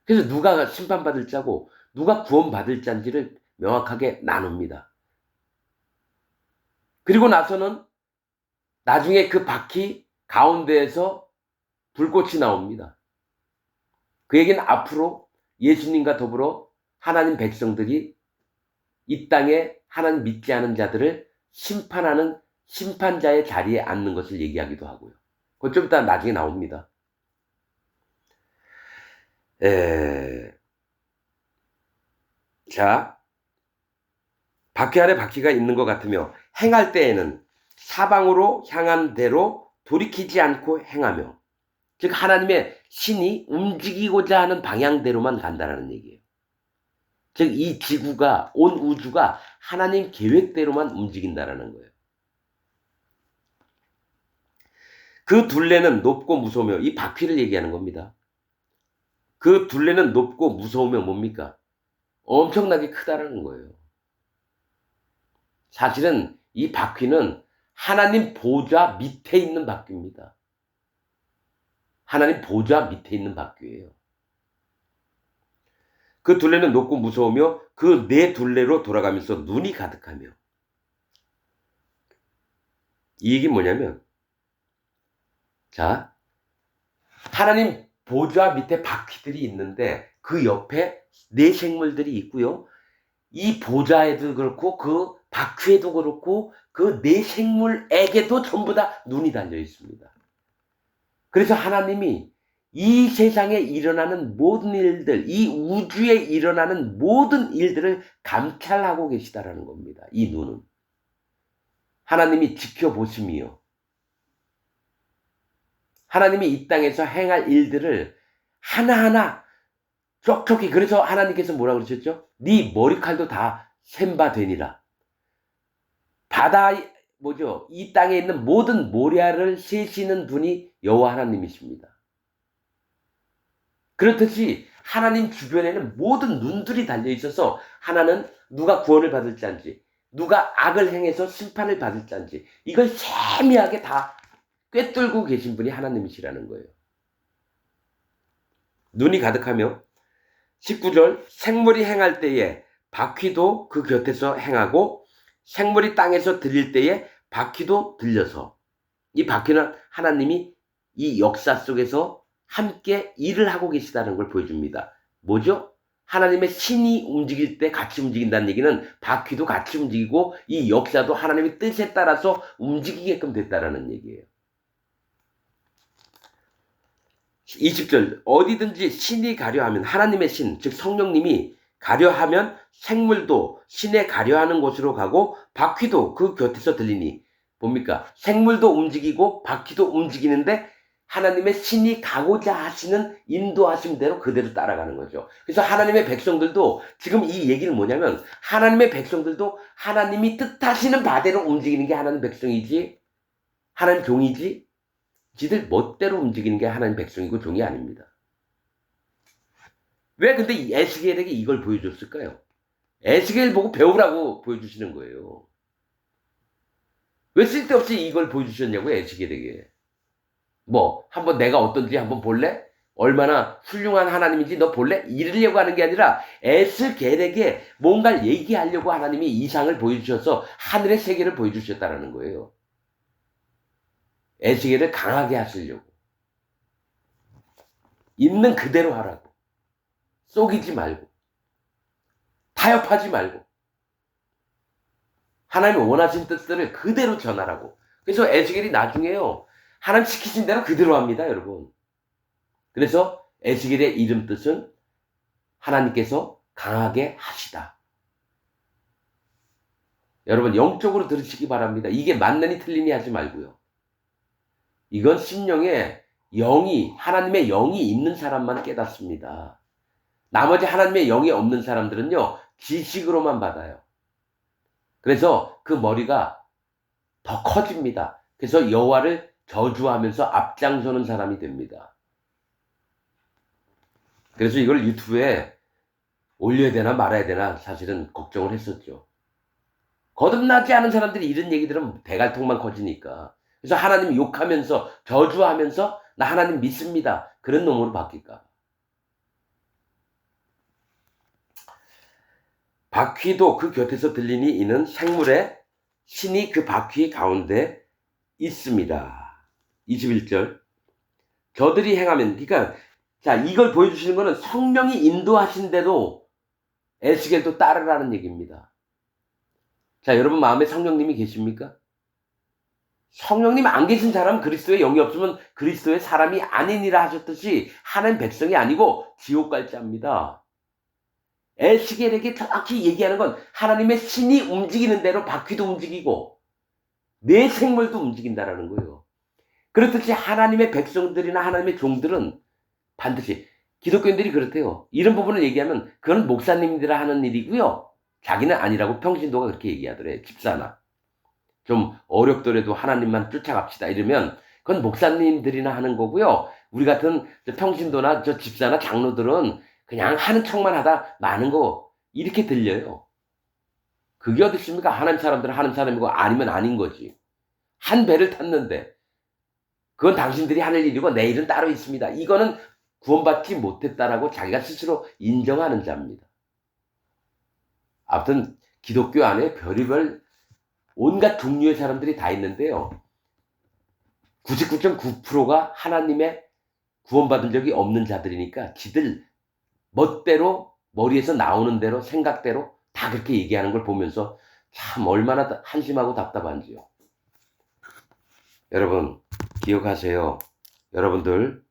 Speaker 1: 그래서 누가 심판받을 자고 누가 구원받을 자인지를 명확하게 나눕니다. 그리고 나서는 나중에 그 바퀴 가운데에서 불꽃이 나옵니다. 그 얘기는 앞으로 예수님과 더불어 하나님 백성들이 이 땅에 하나님 믿지 않은 자들을 심판하는 심판자의 자리에 앉는 것을 얘기하기도 하고요. 그것 좀 이따 나중에 나옵니다. 자, 바퀴 아래 바퀴가 있는 것 같으며 행할 때에는 사방으로 향한 대로 돌이키지 않고 행하며, 즉 하나님의 신이 움직이고자 하는 방향대로만 간다는 얘기예요. 즉 이 지구가, 온 우주가 하나님 계획대로만 움직인다라는 거예요. 그 둘레는 높고 무서우며, 이 바퀴를 얘기하는 겁니다. 그 둘레는 높고 무서우며 뭡니까? 엄청나게 크다라는 거예요. 사실은 이 바퀴는 하나님 보좌 밑에 있는 바퀴입니다. 하나님 보좌 밑에 있는 바퀴예요. 그 둘레는 높고 무서우며 그 네 둘레로 돌아가면서 눈이 가득하며. 이 얘기는 뭐냐면, 자, 하나님 보좌 밑에 바퀴들이 있는데 그 옆에 네 생물들이 있고요. 이 보좌에도 그렇고 그 바퀴에도 그렇고 그 네 생물에게도 전부 다 눈이 달려 있습니다. 그래서 하나님이 이 세상에 일어나는 모든 일들, 이 우주에 일어나는 모든 일들을 감찰하고 계시다라는 겁니다. 이 눈은. 하나님이 지켜보심이요. 하나님이 이 땅에서 행할 일들을 하나하나 촉촉히, 그래서 하나님께서 뭐라고 그러셨죠? 네 머리칼도 다 셈 바 되니라. 바다, 이 땅에 있는 모든 모래알을 세시는 분이 여호와 하나님이십니다. 그렇듯이 하나님 주변에는 모든 눈들이 달려 있어서 하나는 누가 구원을 받을 자인지, 누가 악을 행해서 심판을 받을 자인지, 이걸 세미하게 다 꿰뚫고 계신 분이 하나님이시라는 거예요. 눈이 가득하며 19절, 생물이 행할 때에 바퀴도 그 곁에서 행하고 생물이 땅에서 들릴 때에 바퀴도 들려서, 이 바퀴는 하나님이 이 역사 속에서 함께 일을 하고 계시다는 걸 보여줍니다. 뭐죠? 하나님의 신이 움직일 때 같이 움직인다는 얘기는 바퀴도 같이 움직이고 이 역사도 하나님의 뜻에 따라서 움직이게끔 됐다라는 얘기예요. 20절, 어디든지 신이 가려하면, 하나님의 신, 즉 성령님이 가려하면 생물도 신에 가려하는 곳으로 가고 바퀴도 그 곁에서 들리니, 뭡니까? 생물도 움직이고 바퀴도 움직이는데 하나님의 신이 가고자 하시는 인도하심대로 그대로 따라가는 거죠. 그래서 하나님의 백성들도 지금 이 얘기는 뭐냐면, 하나님의 백성들도 하나님이 뜻하시는 바대로 움직이는 게 하나님 백성이지, 하나님 종이지, 지들 멋대로 움직이는 게 하나님 백성이고 종이 아닙니다. 왜 근데 에스겔에게 이걸 보여줬을까요? 에스겔 보고 배우라고 보여주시는 거예요. 왜 쓸데없이 이걸 보여주셨냐고요, 에스겔에게. 한번 내가 어떤지 한번 볼래? 얼마나 훌륭한 하나님인지 너 볼래? 이러려고 하는 게 아니라 에스겔에게 뭔가를 얘기하려고 하나님이 이상을 보여주셔서 하늘의 세계를 보여주셨다는 거예요. 에스겔을 강하게 하시려고. 있는 그대로 하라고. 속이지 말고. 타협하지 말고. 하나님이 원하신 뜻들을 그대로 전하라고. 그래서 에스겔이 나중에요, 하나님 시키신 대로 그대로 합니다, 여러분. 그래서 에스겔의 이름 뜻은 하나님께서 강하게 하시다. 여러분 영적으로 들으시기 바랍니다. 이게 맞느니 틀리니 하지 말고요. 이건 심령에 영이, 하나님의 영이 있는 사람만 깨닫습니다. 나머지 하나님의 영이 없는 사람들은요, 지식으로만 받아요. 그래서 그 머리가 더 커집니다. 그래서 여호와를 저주하면서 앞장서는 사람이 됩니다. 그래서 이걸 유튜브에 올려야 되나 말아야 되나 사실은 걱정을 했었죠. 거듭나지 않은 사람들이 이런 얘기 들으면 대갈통만 커지니까. 그래서 하나님 욕하면서 저주하면서 나 하나님 믿습니다, 그런 놈으로 바뀔까. 바퀴도 그 곁에서 들리니 이는 생물의 신이 그 바퀴 가운데 있습니다. 21절, 저들이 행하면, 그러니까 자, 이걸 보여주시는 거는 성령이 인도하신 대로 에스겔도 따르라는 얘기입니다. 자, 여러분 마음에 성령님이 계십니까? 성령님 안 계신 사람은 그리스도의 영이 없으면 그리스도의 사람이 아니니라 하셨듯이 하나님 백성이 아니고 지옥 갈 자입니다. 에스겔에게 정확히 얘기하는 건 하나님의 신이 움직이는 대로 바퀴도 움직이고 내 생물도 움직인다라는 거예요. 그렇듯이 하나님의 백성들이나 하나님의 종들은 반드시 기독교인들이 그렇대요. 이런 부분을 얘기하면 그건 목사님들이 하는 일이고요. 자기는 아니라고 평신도가 그렇게 얘기하더래. 집사나. 좀 어렵더라도 하나님만 쫓아갑시다 이러면 그건 목사님들이나 하는 거고요. 우리 같은 평신도나 저 집사나 장로들은 그냥 하는 척만 하다 마는 거 이렇게 들려요. 그게 어디 있습니까? 하나님 사람들은 하나님 사람이고 아니면 아닌 거지. 한 배를 탔는데 그건 당신들이 하는 일이고 내일은 따로 있습니다. 이거는 구원받지 못했다라고 자기가 스스로 인정하는 자입니다. 아무튼 기독교 안에 별의별 온갖 종류의 사람들이 다 있는데요. 99.9%가 하나님의 구원받은 적이 없는 자들이니까 지들 멋대로 머리에서 나오는 대로 생각대로 다 그렇게 얘기하는 걸 보면서 참 얼마나 한심하고 답답한지요. 여러분 기억하세요. 여러분들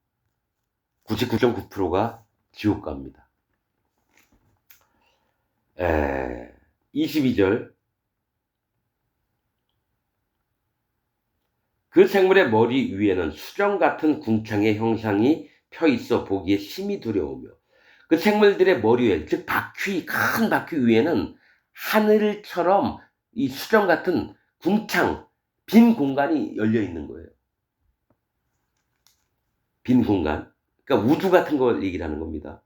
Speaker 1: 99.9%가 지옥 갑니다. 22절 그 생물의 머리 위에는 수정 같은 궁창의 형상이 펴 있어 보기에 심히 두려우며 그 생물들의 머리 위에 즉 바퀴 큰 바퀴 위에는 하늘처럼 이 수정 같은 궁창 빈 공간이 열려 있는 거예요. 빈 공간. 그러니까 우주 같은 걸 얘기를 하는 겁니다.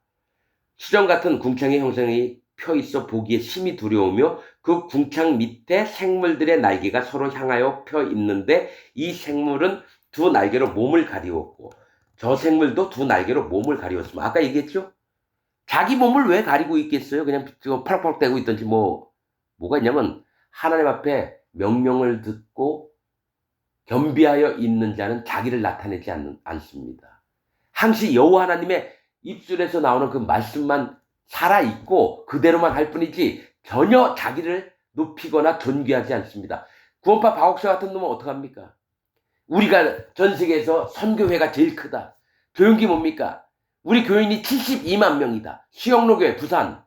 Speaker 1: 수정 같은 궁창의 형상이 펴 있어 보기에 심히 두려우며 그 궁창 밑에 생물들의 날개가 서로 향하여 펴 있는데 이 생물은 두 날개로 몸을 가리웠고 저 생물도 두 날개로 몸을 가리웠습니다. 아까 얘기했죠? 자기 몸을 왜 가리고 있겠어요? 그냥 펄럭펄럭 대고 있던지 뭐가 있냐면 하나님 앞에 명령을 듣고 겸비하여 있는 자는 자기를 나타내지 않습니다. 항시 여호와 하나님의 입술에서 나오는 그 말씀만 살아있고 그대로만 할 뿐이지 전혀 자기를 높이거나 존귀하지 않습니다. 구원파 박옥사 같은 놈은 어떡합니까? 우리가 전 세계에서 선교회가 제일 크다. 조용기 뭡니까? 우리 교인이 72만 명이다. 수영로교회 부산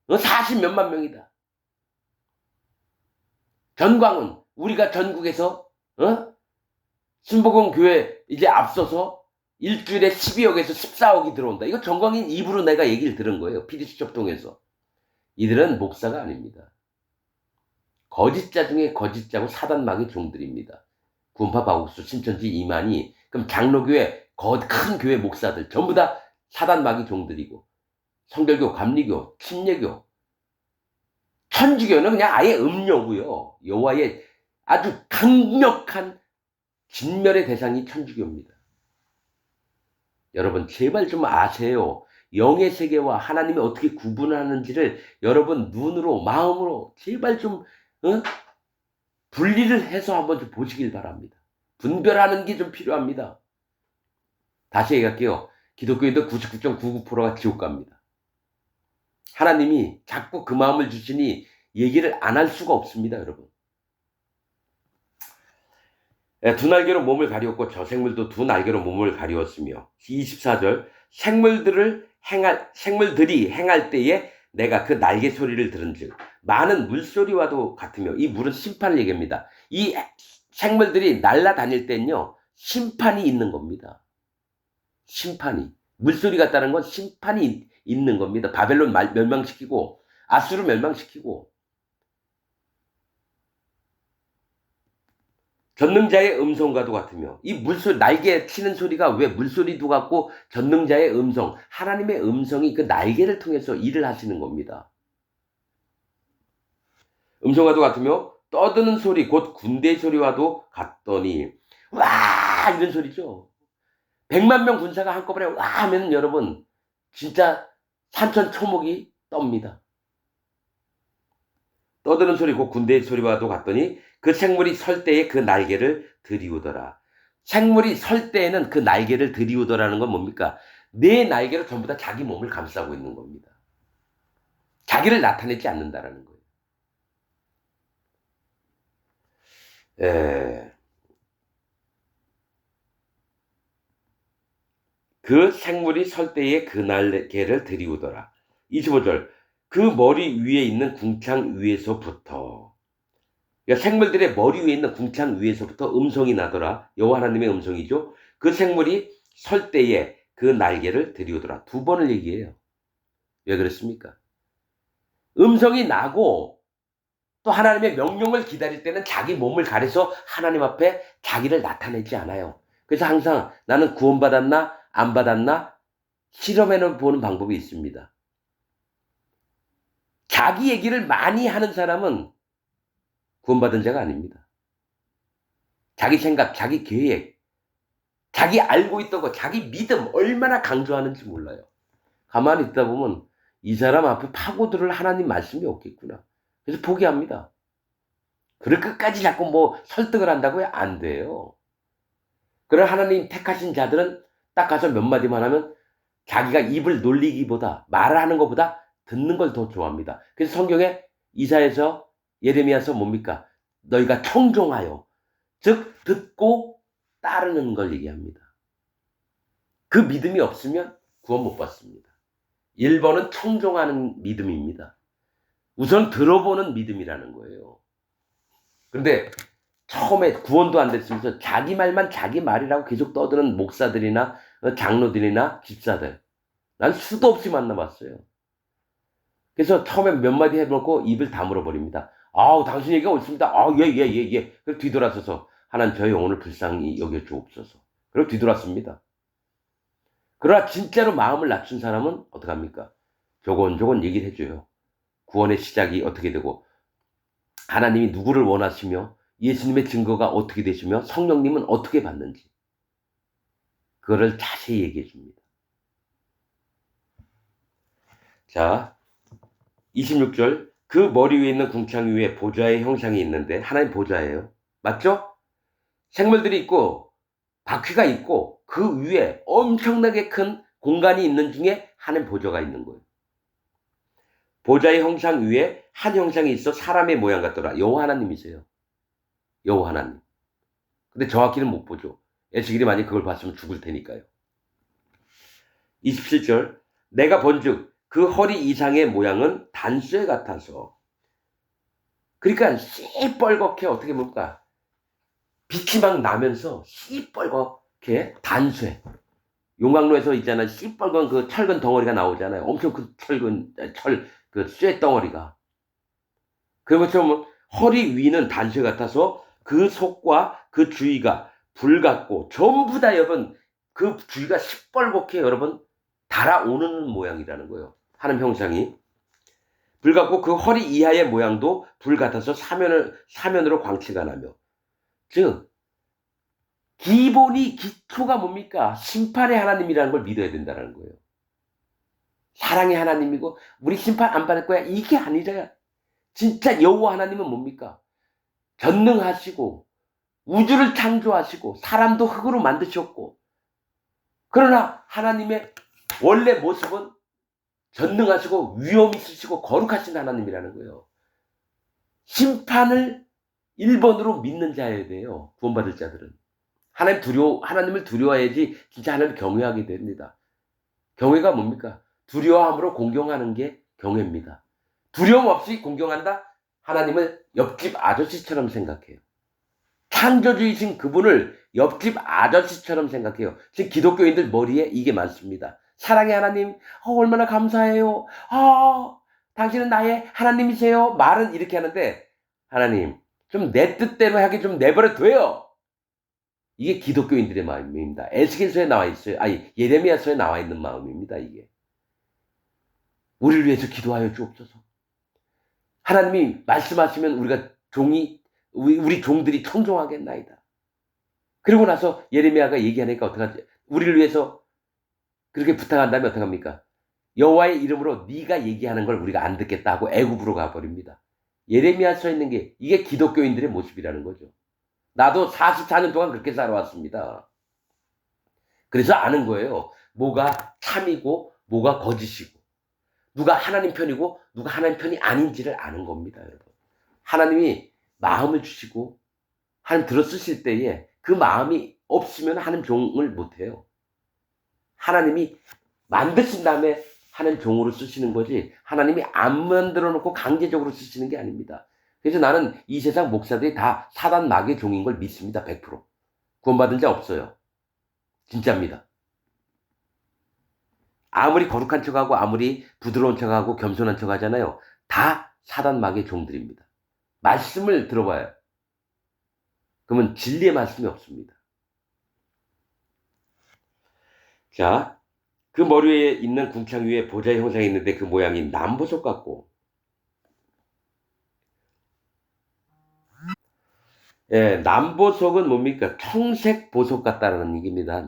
Speaker 1: 40몇만 명이다. 전광훈 우리가 전국에서 신복음 교회 이제 앞서서 일주일에 12억에서 14억이 들어온다. 이거 전광인 입으로 내가 얘기를 들은 거예요. PD수첩 통해서. 이들은 목사가 아닙니다. 거짓자 중에 거짓자고 사단마귀 종들입니다. 구원파 박옥수 신천지 이만희 그럼 장로교회 큰 교회 목사들 전부 다 사단마귀 종들이고 성결교 감리교 침례교 천주교는 그냥 아예 음녀고요. 여호와의 아주 강력한 진멸의 대상이 천주교입니다. 여러분 제발 좀 아세요. 영의 세계와 하나님이 어떻게 구분하는지를 여러분 눈으로 마음으로 제발 좀 분리를 해서 한번 좀 보시길 바랍니다. 분별하는 게 좀 필요합니다. 다시 얘기할게요. 기독교인들 99.99%가 지옥 갑니다. 하나님이 자꾸 그 마음을 주시니 얘기를 안 할 수가 없습니다. 여러분. 두 날개로 몸을 가리웠고 저 생물도 두 날개로 몸을 가리웠으며 24절 생물들이 행할 때에 내가 그 날개 소리를 들은즉 많은 물소리와도 같으며 이 물은 심판을 얘기합니다. 이 생물들이 날아다닐 땐요 심판이 있는 겁니다. 심판이 물소리 같다는 건 심판이 있는 겁니다. 바벨론 멸망시키고 아수르 멸망시키고 전능자의 음성과도 같으며 이 물소리 날개 치는 소리가 왜 물소리도 같고 전능자의 음성 하나님의 음성이 그 날개를 통해서 일을 하시는 겁니다. 음성과도 같으며 떠드는 소리 곧 군대의 소리와도 같더니 와 이런 소리죠. 100만 명 군사가 한꺼번에 와 하면 여러분 진짜 산천 초목이 떱니다. 떠드는 소리 곧 군대의 소리와도 같더니 그 생물이 설 때에 그 날개를 들이우더라. 생물이 설 때에는 그 날개를 들이우더라는 건 뭡니까? 내 날개로 전부 다 자기 몸을 감싸고 있는 겁니다. 자기를 나타내지 않는다라는 거예요. 에, 그 생물이 설 때에 그 날개를 들이우더라. 25절. 그 머리 위에 있는 궁창 위에서부터, 그러니까 생물들의 머리 위에 있는 궁창 위에서부터 음성이 나더라. 여호와 하나님의 음성이죠. 그 생물이 설 때에 그 날개를 들이우더라. 두 번을 얘기해요. 왜 그렇습니까? 음성이 나고 또 하나님의 명령을 기다릴 때는 자기 몸을 가려서 하나님 앞에 자기를 나타내지 않아요. 그래서 항상 나는 구원받았나 안 받았나 실험해 보는 방법이 있습니다. 자기 얘기를 많이 하는 사람은 구원받은 자가 아닙니다. 자기 생각, 자기 계획, 자기 알고 있던 거, 자기 믿음 얼마나 강조하는지 몰라요. 가만히 있다 보면 이 사람 앞에 파고들을 하나님 말씀이 없겠구나. 그래서 포기합니다. 그걸 끝까지 자꾸 뭐 설득을 한다고요? 안 돼요. 그런 하나님 택하신 자들은 딱 가서 몇 마디만 하면 자기가 입을 놀리기보다 말을 하는 것보다 듣는 걸 더 좋아합니다. 그래서 성경에 이사야서 예레미야서 뭡니까? 너희가 청종하여, 즉 듣고 따르는 걸 얘기합니다. 그 믿음이 없으면 구원 못 받습니다. 1번은 청종하는 믿음입니다. 우선 들어보는 믿음이라는 거예요. 그런데 처음에 구원도 안 됐으면서 자기 말만 자기 말이라고 계속 떠드는 목사들이나 장로들이나 집사들, 난 수도 없이 만나봤어요. 그래서 처음에 몇 마디 해놓고 입을 다물어 버립니다. 아우, 당신 얘기가 옳습니다. 아, 예. 그리고 뒤돌아서서 하나님 저의 영혼을 불쌍히 여겨 주옵소서. 그리고 뒤돌았습니다. 그러나 진짜로 마음을 낮춘 사람은 어떡합니까? 조곤조곤 얘기를 해줘요. 구원의 시작이 어떻게 되고 하나님이 누구를 원하시며 예수님의 증거가 어떻게 되시며 성령님은 어떻게 받는지 그거를 자세히 얘기해 줍니다. 자, 26절. 그 머리 위에 있는 궁창 위에 보좌의 형상이 있는데 하나님 보좌예요. 맞죠? 생물들이 있고 바퀴가 있고 그 위에 엄청나게 큰 공간이 있는 중에 하나님 보좌가 있는 거예요. 보좌의 형상 위에 한 형상이 있어 사람의 모양 같더라. 여호와 하나님이세요. 여호와 하나님. 근데 정확히는 못 보죠. 에스겔이 만약 그걸 봤으면 죽을 테니까요. 27절. 내가 본즉 그 허리 이상의 모양은 단쇠 같아서, 그러니까 시뻘겋게 어떻게 볼까? 빛이 막 나면서 시뻘겋게 단쇠. 용광로에서 있잖아요. 시뻘건 그 철근 덩어리가 나오잖아요. 엄청 큰 그 쇠 덩어리가. 그것처럼 허리 위는 단쇠 같아서 그 속과 그 주위가 불 같고 전부 다 여러분 그 주위가 시뻘겋게 여러분 달아오는 모양이라는 거예요. 하는 형상이. 불 같고 그 허리 이하의 모양도 불 같아서 사면으로 광채가 나며. 즉 기초가 뭡니까? 심판의 하나님이라는 걸 믿어야 된다는 거예요. 사랑의 하나님이고 우리 심판 안 받을 거야 이게 아니라 진짜 여호와 하나님은 뭡니까? 전능하시고 우주를 창조하시고 사람도 흙으로 만드셨고, 그러나 하나님의 원래 모습은 전능하시고 위엄 있으시고 거룩하신 하나님이라는 거예요. 심판을 1번으로 믿는 자여야 돼요. 구원받을 자들은. 하나님을 두려워해야지 진짜 하나님을 경외하게 됩니다. 경외가 뭡니까? 두려워함으로 공경하는 게 경외입니다. 두려움 없이 공경한다? 하나님을 옆집 아저씨처럼 생각해요. 창조주이신 그분을 옆집 아저씨처럼 생각해요. 지금 기독교인들 머리에 이게 많습니다. 사랑의 하나님, 얼마나 감사해요. 당신은 나의 하나님이세요. 말은 이렇게 하는데 하나님, 좀 내 뜻대로 하게 좀 내버려 둬요. 이게 기독교인들의 마음입니다. 에스겔서에 나와 있어요. 예레미야서에 나와 있는 마음입니다. 이게. 우리를 위해서 기도하여 주옵소서. 하나님이 말씀하시면 우리가 우리 종들이 청종하겠나이다. 그리고 나서 예레미야가 얘기하니까 어떡하지? 우리를 위해서 그렇게 부탁한다면 어떡합니까? 여호와의 이름으로 네가 얘기하는 걸 우리가 안 듣겠다 하고 애굽으로 가버립니다. 예레미야서에 있는 게 이게 기독교인들의 모습이라는 거죠. 나도 44년 동안 그렇게 살아왔습니다. 그래서 아는 거예요. 뭐가 참이고 뭐가 거짓이고 누가 하나님 편이고 누가 하나님 편이 아닌지를 아는 겁니다. 여러분. 하나님이 마음을 주시고 하나님 들어 쓰실 때에 그 마음이 없으면 하나님 종을 못해요. 하나님이 만드신 다음에 하나님 종으로 쓰시는 거지 하나님이 안 만들어 놓고 강제적으로 쓰시는 게 아닙니다. 그래서 나는 이 세상 목사들이 다 사단 마귀의 종인 걸 믿습니다. 100%. 구원받은 자 없어요. 진짜입니다. 아무리 거룩한 척하고 아무리 부드러운 척하고 겸손한 척하잖아요. 다 사단 마귀의 종들입니다. 말씀을 들어봐요. 그러면 진리의 말씀이 없습니다. 자, 그 머리 위에 있는 궁창 위에 보좌의 형상이 있는데 그 모양이 남보석 같고, 예, 남보석은 뭡니까? 청색 보석 같다는 얘기입니다.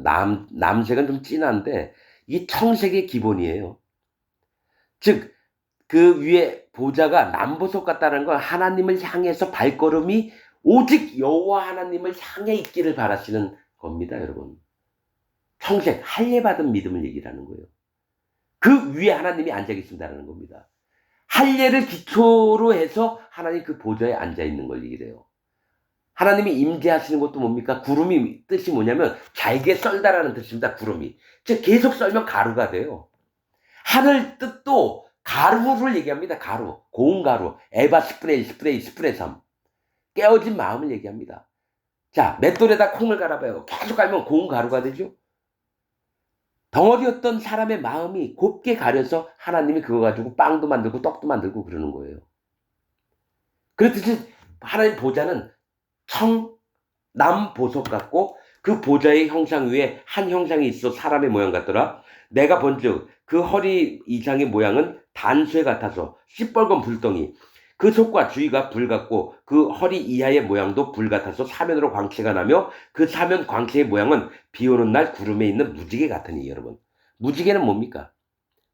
Speaker 1: 남색은 좀 진한데 이게 청색의 기본이에요. 즉, 그 위에 보좌가 남보석 같다는 건 하나님을 향해서 발걸음이 오직 여호와 하나님을 향해 있기를 바라시는 겁니다, 여러분. 청색, 할례받은 믿음을 얘기하는 거예요. 그 위에 하나님이 앉아 계신다는 겁니다. 할례를 기초로 해서 하나님 그 보좌에 앉아 있는 걸 얘기를 해요. 하나님이 임재하시는 것도 뭡니까? 구름이 뜻이 뭐냐면 잘게 썰다라는 뜻입니다. 구름이. 즉 계속 썰면 가루가 돼요. 하늘 뜻도 가루를 얘기합니다. 가루, 고운 가루, 에바 스프레이, 스프레이 3. 깨어진 마음을 얘기합니다. 자, 맷돌에다 콩을 갈아봐요. 계속 갈면 고운 가루가 되죠. 덩어리였던 사람의 마음이 곱게 가려서 하나님이 그거 가지고 빵도 만들고 떡도 만들고 그러는 거예요. 그렇듯이 하나님 보좌는 청남보석 같고 그 보좌의 형상 위에 한 형상이 있어 사람의 모양 같더라. 내가 본즉 그 허리 이상의 모양은 단쇠 같아서 시뻘건 불덩이, 그 속과 주위가 불 같고 그 허리 이하의 모양도 불 같아서 사면으로 광채가 나며 그 사면 광채의 모양은 비 오는 날 구름에 있는 무지개 같으니. 여러분, 무지개는 뭡니까?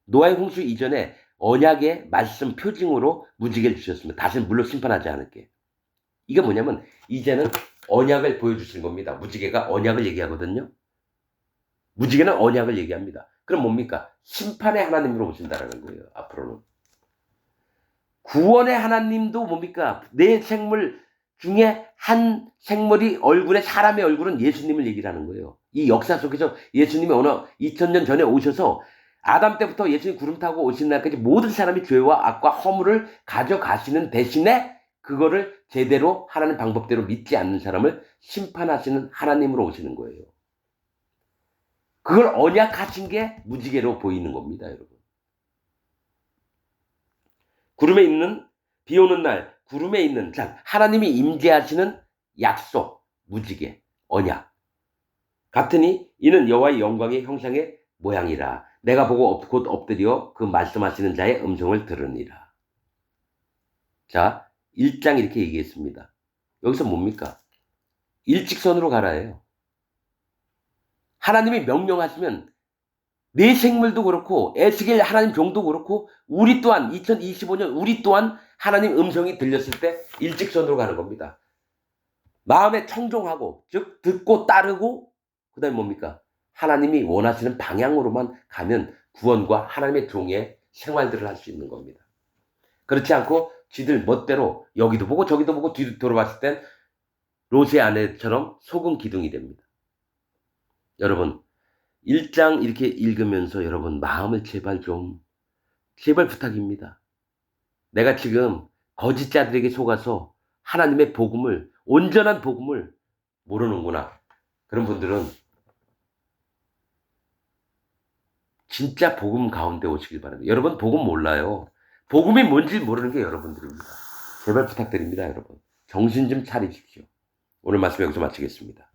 Speaker 1: 노아의 홍수 이전에 언약의 말씀 표징으로 무지개를 주셨습니다. 다시는 물로 심판하지 않을게. 이게 뭐냐면 이제는 언약을 보여주시는 겁니다. 무지개가 언약을 얘기하거든요. 무지개는 언약을 얘기합니다. 그럼 뭡니까? 심판의 하나님으로 오신다라는 거예요. 앞으로는. 구원의 하나님도 뭡니까? 내 생물 중에 한 생물이 얼굴에 사람의 얼굴은 예수님을 얘기를 하는 거예요. 이 역사 속에서 예수님이 어느 2000년 전에 오셔서 아담 때부터 예수님 구름 타고 오신 날까지 모든 사람이 죄와 악과 허물을 가져가시는 대신에 그거를 제대로 하라는 방법대로 믿지 않는 사람을 심판하시는 하나님으로 오시는 거예요. 그걸 언약하신 게 무지개로 보이는 겁니다, 여러분. 구름에 있는, 비 오는 날 구름에 있는, 자, 하나님이 임재하시는 약속, 무지개, 언약 같으니 이는 여호와의 영광의 형상의 모양이라. 내가 보고 곧 엎드려 그 말씀하시는 자의 음성을 들으니라. 자, 1장 이렇게 얘기했습니다. 여기서 뭡니까? 일직선으로 가라예요. 하나님이 명령하시면 내 생물도 그렇고 에스겔 하나님 종도 그렇고 우리 또한 2025년 우리 또한 하나님 음성이 들렸을 때 일직선으로 가는 겁니다. 마음에 청종하고, 즉 듣고 따르고, 그 다음에 뭡니까? 하나님이 원하시는 방향으로만 가면 구원과 하나님의 종의 생활들을 할 수 있는 겁니다. 그렇지 않고 지들 멋대로 여기도 보고 저기도 보고 뒤로 돌아봤을 땐 롯의 아내처럼 소금 기둥이 됩니다. 여러분, 1장 이렇게 읽으면서 여러분 마음을 제발 부탁입니다. 내가 지금 거짓자들에게 속아서 하나님의 복음을, 온전한 복음을 모르는구나. 그런 분들은 진짜 복음 가운데 오시길 바랍니다. 여러분 복음 몰라요. 복음이 뭔지 모르는 게 여러분들입니다. 제발 부탁드립니다, 여러분. 정신 좀 차리십시오. 오늘 말씀 여기서 마치겠습니다.